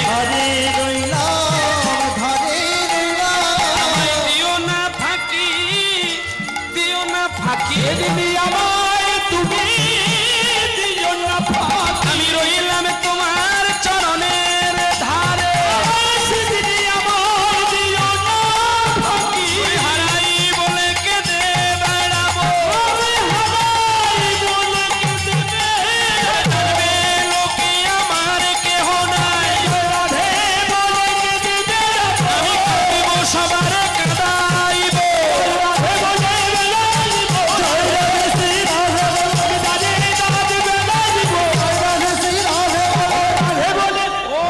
ধারে রইলাম, ধারে রইলাম, আমায় দিও না ফাঁকি, দিও না ফাঁকি, আমায় তুমি দিও না ফাঁকি। আমি রইলাম তোমার চরণের ধারে, আমায় দিও না ফাঁকি। হারাই বলে কেঁদে বেড়াবো, হারাই বলে কেঁদে বেড়াবে লোকে আমার কেহ নাই। রাধে বলে কেঁদে বেড়াবো, আমি কাঁদিব সবার কাঁদাইব। রাধে বলে বেড়াইব, জয় রাধে শ্রী রাধে বলে বাজে বাজে বেড়াইব। জয় রাধে শ্রী রাধে বলে ও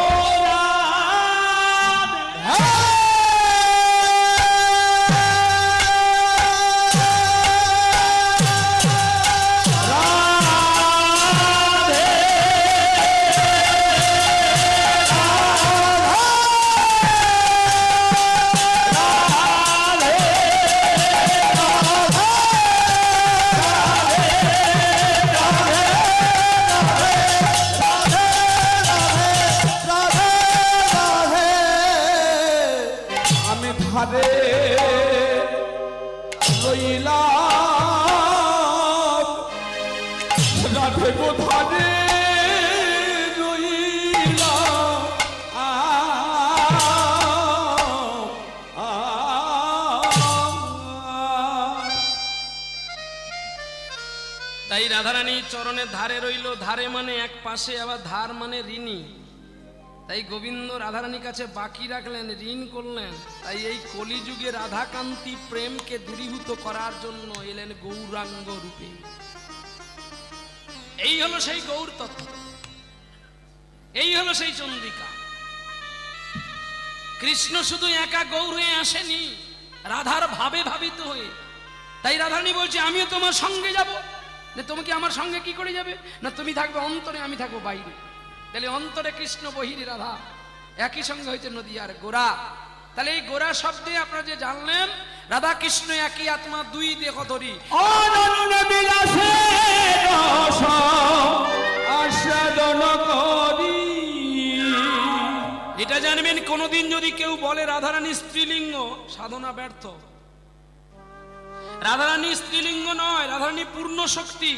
আমি ধারে রইলাম, রাধে গো ধারে রইলাম, তাই রাধারানী চরণের ধারে রইল। ধারে মানে এক পাশে, আবার ধার মানে ঋণী। তাই গোবিন্দ রাধারানীর কাছে বাকি রাখলেন, ঋণ করলেন। তাই এই কলিযুগে রাধাকান্তি প্রেমকে দূরীভূত করার জন্য এলেন গৌরাঙ্গ রূপে। এই হলো সেই গৌর তত্ত্ব, এই হলো সেই চন্দ্রিকা। কৃষ্ণ শুধু একা গৌর হয়ে আসেনি, রাধার ভাবে ভাবিত হয়ে। তাই রাধারানী বলছে আমিও তোমার সঙ্গে যাব। যে তুমি কি আমার সঙ্গে কি করে যাবে? না তুমি থাকবে অন্তরে, আমি থাকবো বাইরে। তাহলে অন্তরে কৃষ্ণ, বহিরে রাধা, একই সঙ্গে হয়েছে নদী আর গোরা। তাহলে এই গোরা শব্দে আপনারা যে জানলেন রাধা কৃষ্ণ একই আত্মা, দুই দেহ ধরি। অনন্য বিলাসে রস আস্বাদন করি। এটা জানবেন, কোনোদিন যদি কেউ বলে রাধারানী স্ত্রীলিঙ্গ, সাধনা ব্যর্থ। রাধারানী স্ত্রীলিঙ্গ নয়, রাধারানী পূর্ণ শক্তি।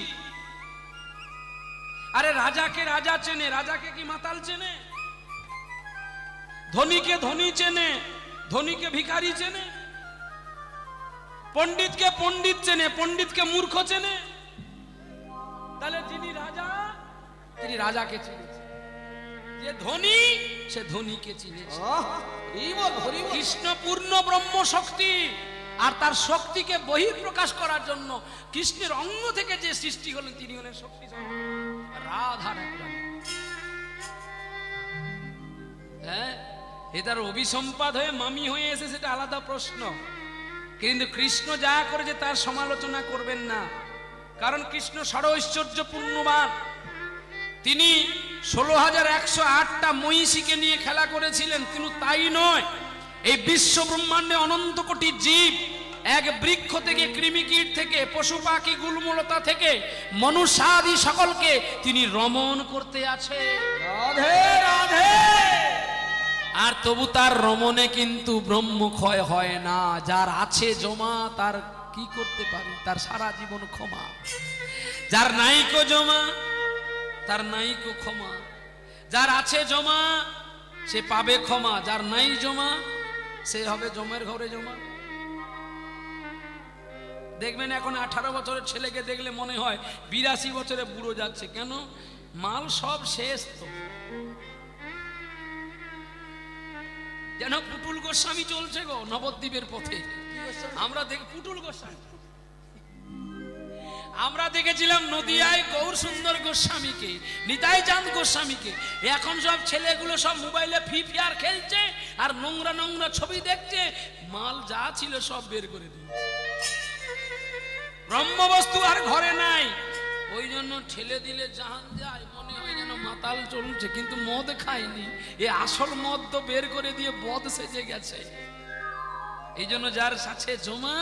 আরে রাজাকে রাজা চেনে, রাজাকে কি মাতাল চেনে? ধনীকে ধনী চেনে, ধনীকে ভিখারি চেনে। পণ্ডিতকে পণ্ডিত চেনে, পণ্ডিতকে মূর্খ চেনে। তাহলে যিনি রাজা, তিনি রাজাকে চিনেছে। যে ধনী, সে ধনীকে চিনেছে। কৃষ্ণ পূর্ণ ব্রহ্ম শক্তি, আর তার শক্তিকে বহিঃপ্রকাশ করার জন্য কৃষ্ণের অঙ্গ থেকে যে সৃষ্টি হলেন, তিনি হলেন শক্তি রাধা। হ্যাঁ, এ তার অভিসম্পাদ হয়ে মামি হয়ে এসে সেটা আলাদা প্রশ্ন। কিন্তু কৃষ্ণ যা করেছে তার সমালোচনা করবেন না, কারণ কৃষ্ণ ষড়ৈশ্বর্য পূর্ণবান। তিনি 16,108টা মহিষীকে নিয়ে খেলা করেছিলেন। কিন্তু তাই নয়, এই বিশ্ব ব্রহ্মাণ্ডে অনন্ত কোটি জীব, এক বৃক্ষ থেকে, কৃমিকীট থেকে, পশু পাখি, গুলমলতা থেকে মনুষ্যাদি সকলকে তিনি রমণ করতে আছে। রাধে রাধে। আর তবু তার রমণে কিন্তু ব্রহ্মক্ষয় হয় না। যার আছে জমা তার কি করতে পারে? তার সারা জীবন ক্ষমা। যার নাইকো জমা, তার নাইকো ক্ষমা। যার আছে জমা, সে পাবে ক্ষমা। যার নাই জমা, সে হবে জমের ঘরে জমা। দেখবেন এখন 18 বছরের ছেলেকে দেখলে মনে হয় 82 বছরে বুড়ো যাচ্ছে। কেন? মাল সব শেষ। তো যেন পুতুল গোস্বামী চলছে গো নবদ্বীপের পথে। আমরা দেখি পুতুল গোস্বামী, আমরা দেখেছিলাম নদিয়ায় গৌর সুন্দর গোস্বামীকে, নিতাই চাঁদ গোস্বামীকে। এখন সব ছেলেগুলো সব মোবাইলে ফ্রি ফায়ার খেলছে আর নোংরা নোংরা ছবি দেখছে। মাল যা ছিল সব বের করে দিয়েছে। ব্রহ্মবস্তু আর ঘরে নাই, ওই জন্য ঠেলে দিলে জাহান যায়, মনে হয় যেন মাতাল চলছে, কিন্তু মদ খায়নি। এ আসল মদ তো বের করে দিয়ে বদ সেজে গেছে। এই জন্য যার সাথে জমা,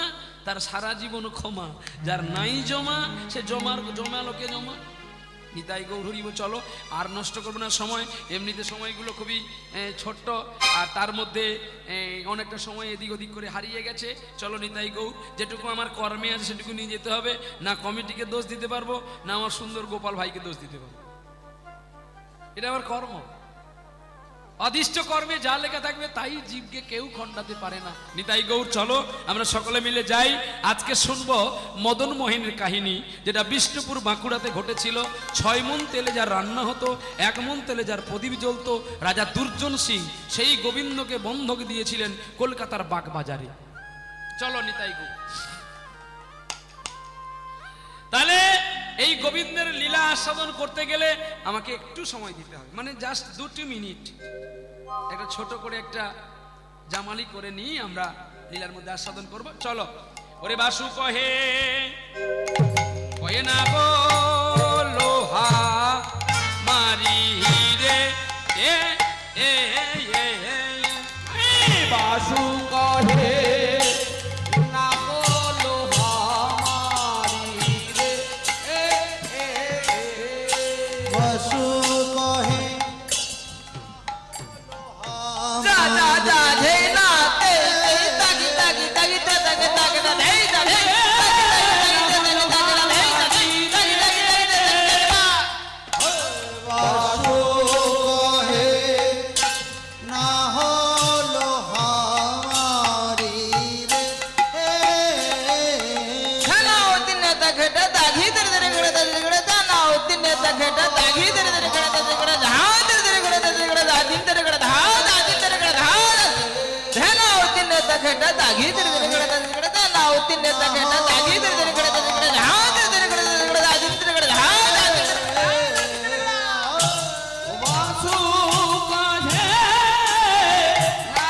তার সারা জীবন ক্ষমা। যার নাই জমা, সে জমালোকে জমা। নিতাই গৌর হরিব। চলো আর নষ্ট করবো না সময়, এমনিতে সময়গুলো খুবই ছোট্ট, আর তার মধ্যে অনেকটা সময় এদিক ওদিক করে হারিয়ে গেছে। চলো নিতাই গৌর, যেটুকু আমার কর্মে আছে সেটুকু নিয়ে যেতে হবে। না কমিটিকে দোষ দিতে পারবো, না আমার সুন্দর গোপাল ভাইকে দোষ দিতে পারবো। এটা আমার কর্ম। অদিষ্ট কর্মে যা লেখা থাকবে তাই জীবকে কেউ খণ্ডাতে পারে না। নিতাই গৌর, চলো আমরা সকলে মিলে যাই। আজকে শুনবো মদন মোহিনীর কাহিনী, যেটা বিষ্ণুপুর বাঁকুড়াতে ঘটেছিল। 6 মণ তেলে যার রান্না হতো, 1 মণ তেলে যার প্রদীপ জ্বলতো, রাজা দুর্জন সিং সেই গোবিন্দকে বন্ধক দিয়েছিলেন কলকাতার বাগবাজারে। চলো নিতাই গৌর। তাহলে এই গোবিন্দের লীলা আস্বাদন করতে গেলে আমাকে একটু সময় দিতে হবে, মানে জাস্ট 2 মিনিট। একটা ছোট করে একটা জামালি করে নিয়ে আমরা লীলার মধ্যে আস্বাদন করব। চলো। ওরে বাসু কহে কহে না গো লোহা মারি রে এ এ এ বাসু কহে না বলো হামারি রে। বাসু কহে যা যা যা হে না তে তাগি তাগি তাগি তাগি তাগি না হে যা হে বাসু কহে না হলো হামারি রে। খানা দিন তক ঘটা দাঘি দরে দরে গড়ে দানা দিন তক ঘটা দাঘি দরে দরে গড়ে ধা দরে দরে গড়ে ধা দিন দরে গড়ে ধা দিন দরে গড়ে ধা ধানা দিন তক ঘটা দাঘি দরে দরে গড়ে দানা দিন তক ঘটা দাঘি দরে দরে গড়ে ধা দরে দরে গড়ে ধা দিন দরে গড়ে ধা। বাসু কহে না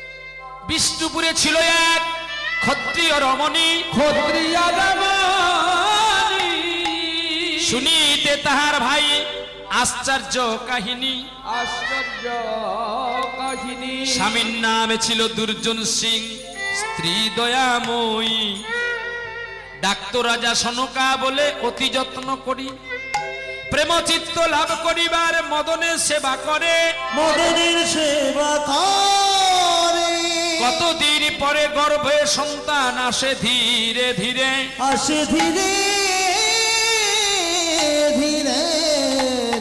বিষ্ণুপুরে ছিল এক ক্ষত্রিয় রমণী, ক্ষত্রিয় রমণী, শুনিতে তাহার ভাই আশ্চর্য কাহিনী। আশ্চর্য কাহিনী। স্বামীর নামে ছিল দুর্জন সিং, স্ত্রী দয়াময়ী। ডাক্তার রাজা সনকা বলে অতি যত্ন করি, প্রেমচিত্ত লাভ করিবার মদনের সেবা করে। মদনের সেবা করে, কতদিন পরে গর্ভে সন্তান আসে ধীরে ধীরে। আসে ধীরে ধীরে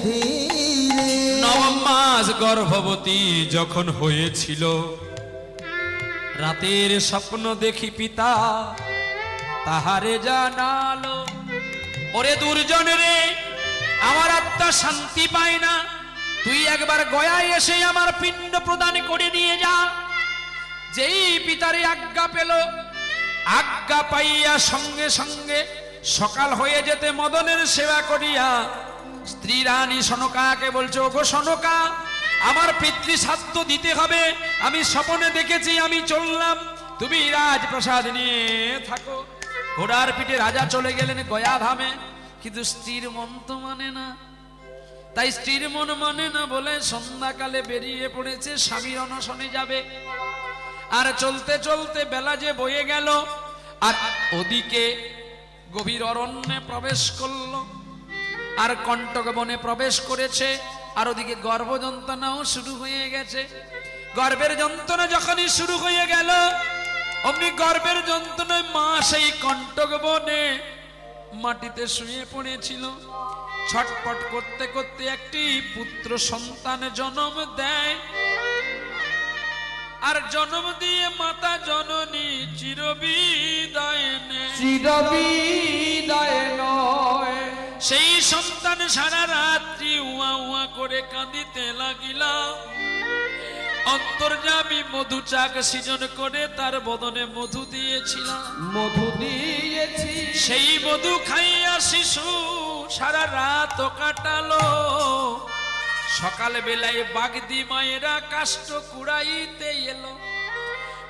ধীরে। নবম মাস গর্ভবতী যখন হয়েছিল, রাতের স্বপ্ন দেখি পিতা তাহারে জানালো, ওরে দুর্জন রে, আমার আত্মা শান্তি পায় না, তুই একবার গয়ায় এসে আমার পিণ্ড প্রদান করে দিয়ে যা। যেই পিতারে আজ্ঞা পেল, আজ্ঞা পাইয়া সঙ্গে সঙ্গে সকাল হয়ে যেতে মদনের সেবা করিয়া স্ত্রী রানী সনকাকে বলছে, ওগো সনকা, আমার পিতৃশ্রাদ্ধ দিতে হবে, আমি স্বপ্নে দেখেছি, আমি চললাম, তুমি রাজপ্রাসাদ নিয়ে থাকো। ঘোড়ার পিঠে রাজা চলে গেলেন গয়া ধামে, কিন্তু স্ত্রীর মন তো মানে না। তাই স্ত্রীর মন মানে না বলে সন্ধ্যাকালে বেরিয়ে পড়েছে, স্বামীর অনশনে যাবে। আর চলতে চলতে বেলা যে বয়ে গেল, আর ওদিকে গভীর অরণ্যে প্রবেশ করলো, আর কণ্টক বনে প্রবেশ করেছে, আর ওদিকে গর্ভ যন্ত্রণাও শুরু হয়ে গেছে। গর্ভের যন্ত্রণা যখনই শুরু হয়ে গেল, অমনি গর্ভের যন্ত্রণায় মা সেই কণ্টক বনে মাটিতে শুয়ে পড়েছিল। ছটপট করতে করতে একটি পুত্র সন্তান জন্ম দেয়, আর জন্ম দিয়ে মাতা জননী চিরবিদায় নেয়। চিরবিদায় নয়, সেই সন্তান সারা রাত্রি উয়া উয়া করে কাঁদিতে লাগিলা। অন্তর্যামী মধু চাক সৃজন করে তার বদনে মধু দিয়েছিলাম, মধু দিয়েছি, সেই মধু খাইয়া শিশু সারা রাত কাটালো। সকাল বেলায় বাগদি মায়েরা কাষ্ঠ কুড়াইতে এলো,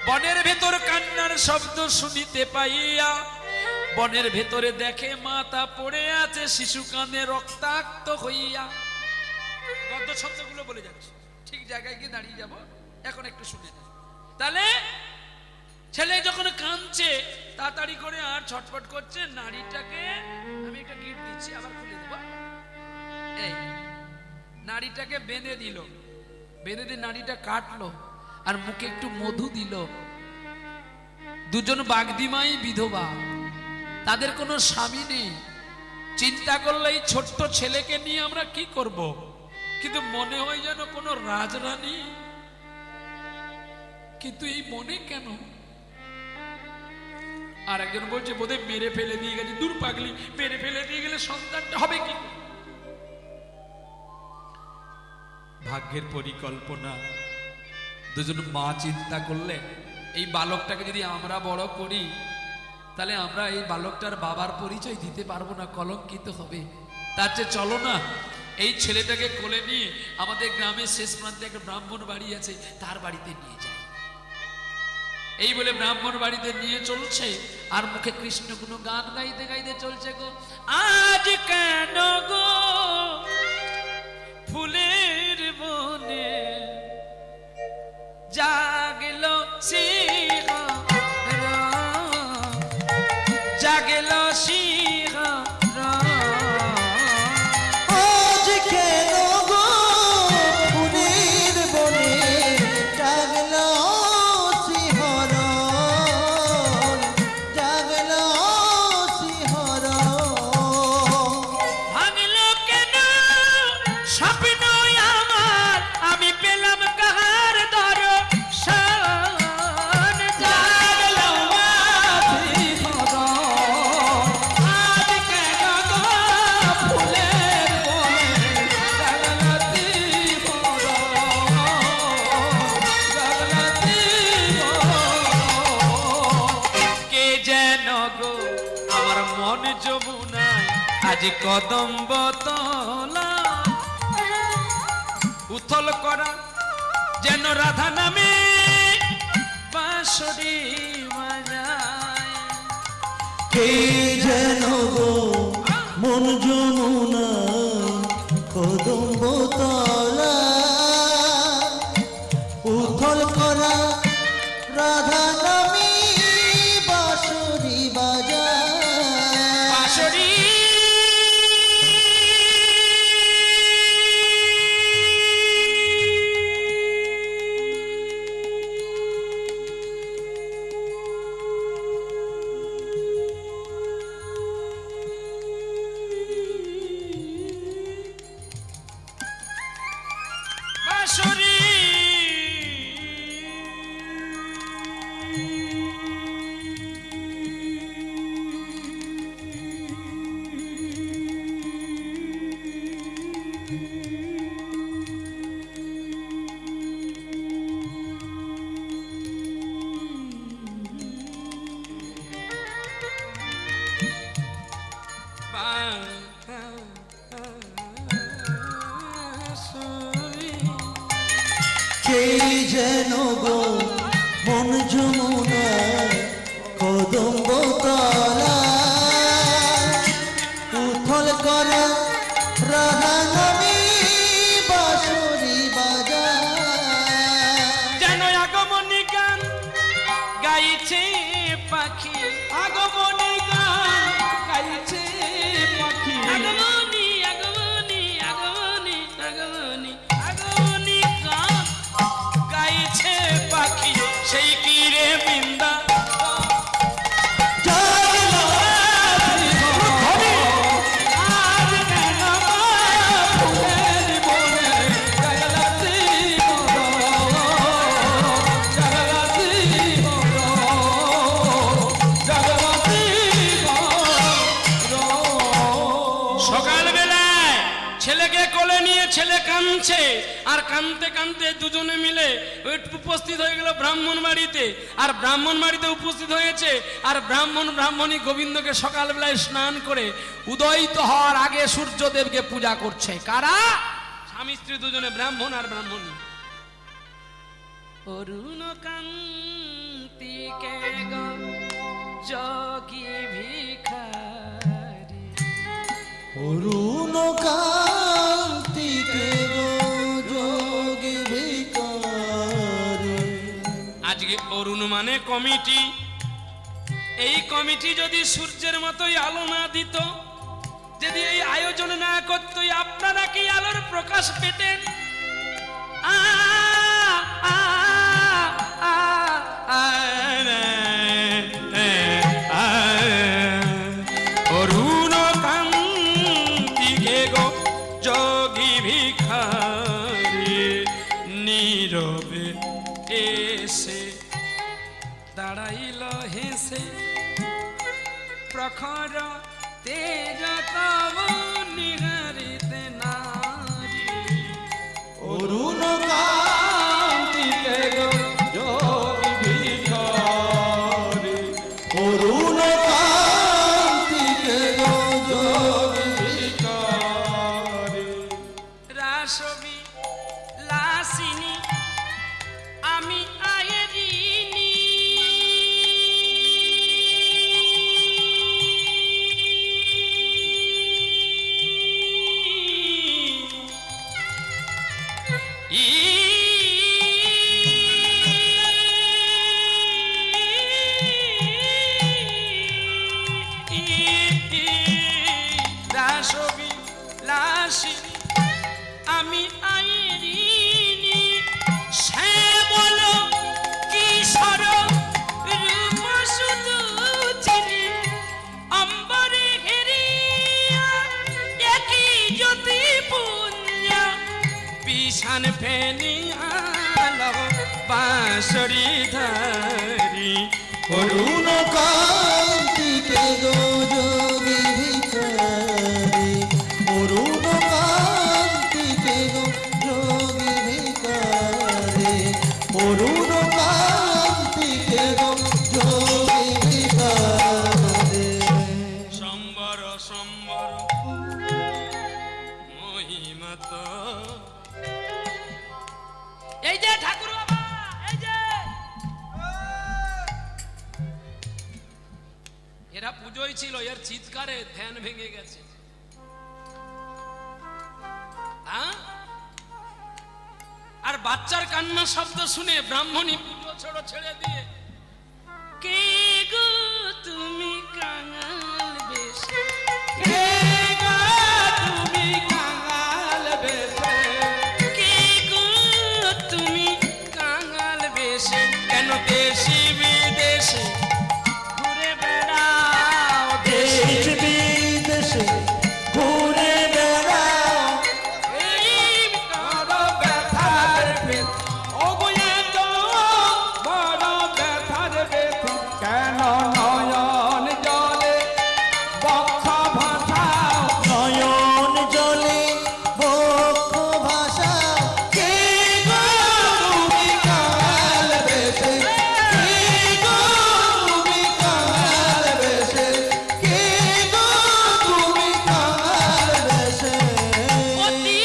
বনের ভেতর কান্নার শব্দ শুনিতে পাইয়া বনের ভেতরে দেখে মাতা পড়ে আছে, শিশু কাঁদে রক্তাক্ত হইয়া। গদ্য ছন্দগুলো বলে যাচ্ছে, ঠিক জায়গায় গিয়ে দাঁড়িয়ে যাব, এখন একটু শুনে যাও। তাহলে ছেলে যখন কাঁদছে তাড়াতাড়ি করে আর ছটফট করছে, নারীটাকে আমি একটা গিফট দিচ্ছি, আবার খুলে দেবো। এই নারীটাকে বেঁধে দিল, বেঁধে দিয়ে নারীটা কাটলো, আর মুখে একটু মধু দিল। দুজন বাগদিমাই বিধবা, তাদের কোনো স্বামী নেই। চিন্তা করলে এই ছোট্ট ছেলেকে নিয়ে আমরা কি করব, কিন্তু মনে হয় যেন কোনো রাজরানী, কিন্তু এই মনে কেন? আর একজন বলছে বোধহয় মেরে ফেলে দিয়ে গেছে। দূর পাগলি, মেরে ফেলে দিয়ে গেলে সন্তানটা হবে কি? ভাগ্যের পরিকল্পনা। দুজন মা চিন্তা করলে এই বালকটাকে যদি আমরা বড় করি, তাহলে আমরা এই বালকটার বাবার পরিচয় দিতে পারবো না, কলঙ্কিত হবে। তার চেয়ে চলো না এই ছেলেটাকে কোলে নিয়ে আমাদের গ্রামের শেষ প্রান্তে একটা ব্রাহ্মণ বাড়ি আছে, তার বাড়িতে নিয়ে যাই। এই বলে ব্রাহ্মণ বাড়িতে নিয়ে চলছে, আর মুখে কৃষ্ণ কোনো গান গাইতে গাইতে চলছে, গো আজ কেন গো ফুলের বনে জাগল সিংহ, জাগল সিংহ। আজ কেন গো ফুলের বনে জাগলো শিহরণ, জাগলো শিহরণ। ভাঙল কেন স্বপ্ন আমার, আমি পেলাম কাহার দর্শন। জাগলো আজ কেন গো ফুলের বনে জাগল কে যেন গো আমার মন যমুনায় আজ কদম্ব তলা উথল করা, যেন রাধা নামে কে যেন গো মন যমুনা কদম্ব তলা উথল করা রাধা নামী বাঁশরি বাজা বাঁশরি বাঁশরি বাঁশরি কে যেন গো মন যমুনা কদম্ব তলা উথল করা রাধা নামী বাঁশরি বাজা যেন আগমনী গান গাইছে পাখি, আগমনী গান গাইছে পাখি, আগমনী আগমনী আগমনী আগমনী আগমনী গান গাইছে পাখি, সেই কি রে বৃন্দা জাগলো আজ কেন ফুলের বনে জগলাতি জগলাতি জগলাতি। সকালবেলায় ছেলেকে কোলে নিয়ে ছেলে কাঁদছে, আর কাঁদতে কাঁদতে দুজনে মিলে উপস্থিত হয়ে গেল ব্রাহ্মণ বাড়িতে। আর ব্রাহ্মণ বাড়িতে উপস্থিত হয়েছে, আর ব্রাহ্মণী গোবিন্দকে সকালবেলায় স্নান করে উদয়িত হওয়ার আগে সূর্যদেবকে পূজা করছে। কারা? স্বামী স্ত্রী দুজনে, ব্রাহ্মণ আর ব্রাহ্মণী। অরুণ কান্তিকে গো যোগী ভিখারি, অরুণ কান্তিকে গো যোগী ভিখারি। আজকে অরুণ মানে কমিটি। এই কমিটি যদি সূর্যের মতোই আলো না দিত, যদি এই আয়োজন না করত, আপনারা কি আলোর প্রকাশ পেতেন? আ, আ, আ, আ, আ, অরুণ কান্তিকে গো যোগী ভিখারি, নীরবে এসে দাঁড়াইল হেসে, প্রখর তেজ তব নিহারিতে নারী। অরুণ কান্তিকে গো যোগী ভিখারি, অরুণ কান্তিকে গো যোগী ভিখারি। রাসবি লাসিনী আমি আয়েরিনি, রাসবি লাসিনী আমি আয়েরিনি, সে বলো কিশোর রূপ শুধু চিনি, অম্বরে হেরিয়া একই জ্যোতি পুঞ্জ, বিশান ফেনি আলো বাঁশরি ধারি। অরুণ কান্তিকে গো যোগী ভিখারি, অরুণ কান্তিকে গো যোগী ভিখারি, অরুণ কান্তিকে গো যোগী ভিখারি। সম্বর সম্বর মহিমত, এই যে ঠাকুর বাবা, এই যে এরা পুজোয় ছিল, এর চিৎকারে ধ্যান ভেঙে গেছে। হ্যাঁ? আর বাচ্চার কান্না শব্দ শুনে ব্রাহ্মণী পুজো ছেড়ে দিয়ে, কে গো তুমি কাঙাল বেশে, কে গো তুমি কাঙাল বেশে, কে গো তুমি কাঙাল বেশে, কেন দেশে বিদেশে ঘুরে বেড়াও, দেশ বিদেশে ঘুরে বেড়াও, এই বড় ব্যথার বেত, ও গো এত বড় ব্যথার বেত, কেন নয়ন জলে বক্ষ ভাসাও, নয়ন জলে বক্ষ ভাষাও, কে গো তুমি কাল বেশে, কে গো তুমি কাল বেশে, কে গো তুমি কাল বেশে। অতি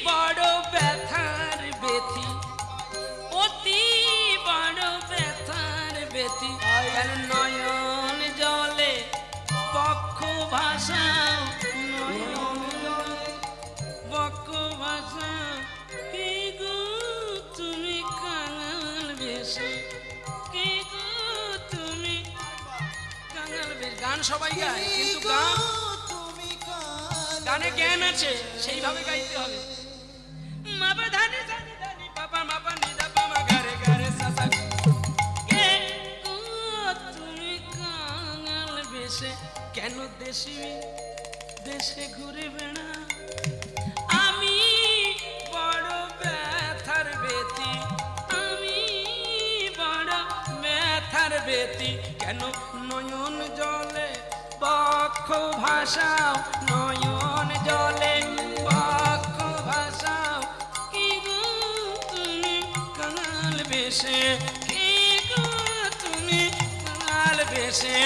বড় ব্যথার বেথি, অতি বড় ব্যথার বেথি, কেন নয়ন জলে বক্ষ ভাসাও, নয়ন জলে বক্ষ ভাসাও, কে গো তুমি কাঙাল বেশে, কে গো তুমি কাঙাল বেশ। গান সবাই গায়, কিন্তু গান, তুমি কাল গানে জ্ঞান আছে, সেইভাবে গাইতে হবে। মাপা ধানি ধানি ধানি পাপা মাপা নিদা পামা গারে গারে সাসা, কে গো তুমি কাঙাল বেশে, কেন দেশে দেশে ঘুরে বেড়া, আমি বড় ব্যথার বেতি, আমি বড় ব্যথার বেতি, কেন নয়ন জলে বক্ষ ভাসাও, নয়ন জলে বক্ষ ভাসাও, কি গো তুমি কাঙাল বেশে, কি গো তুমি কাঙাল বেশে,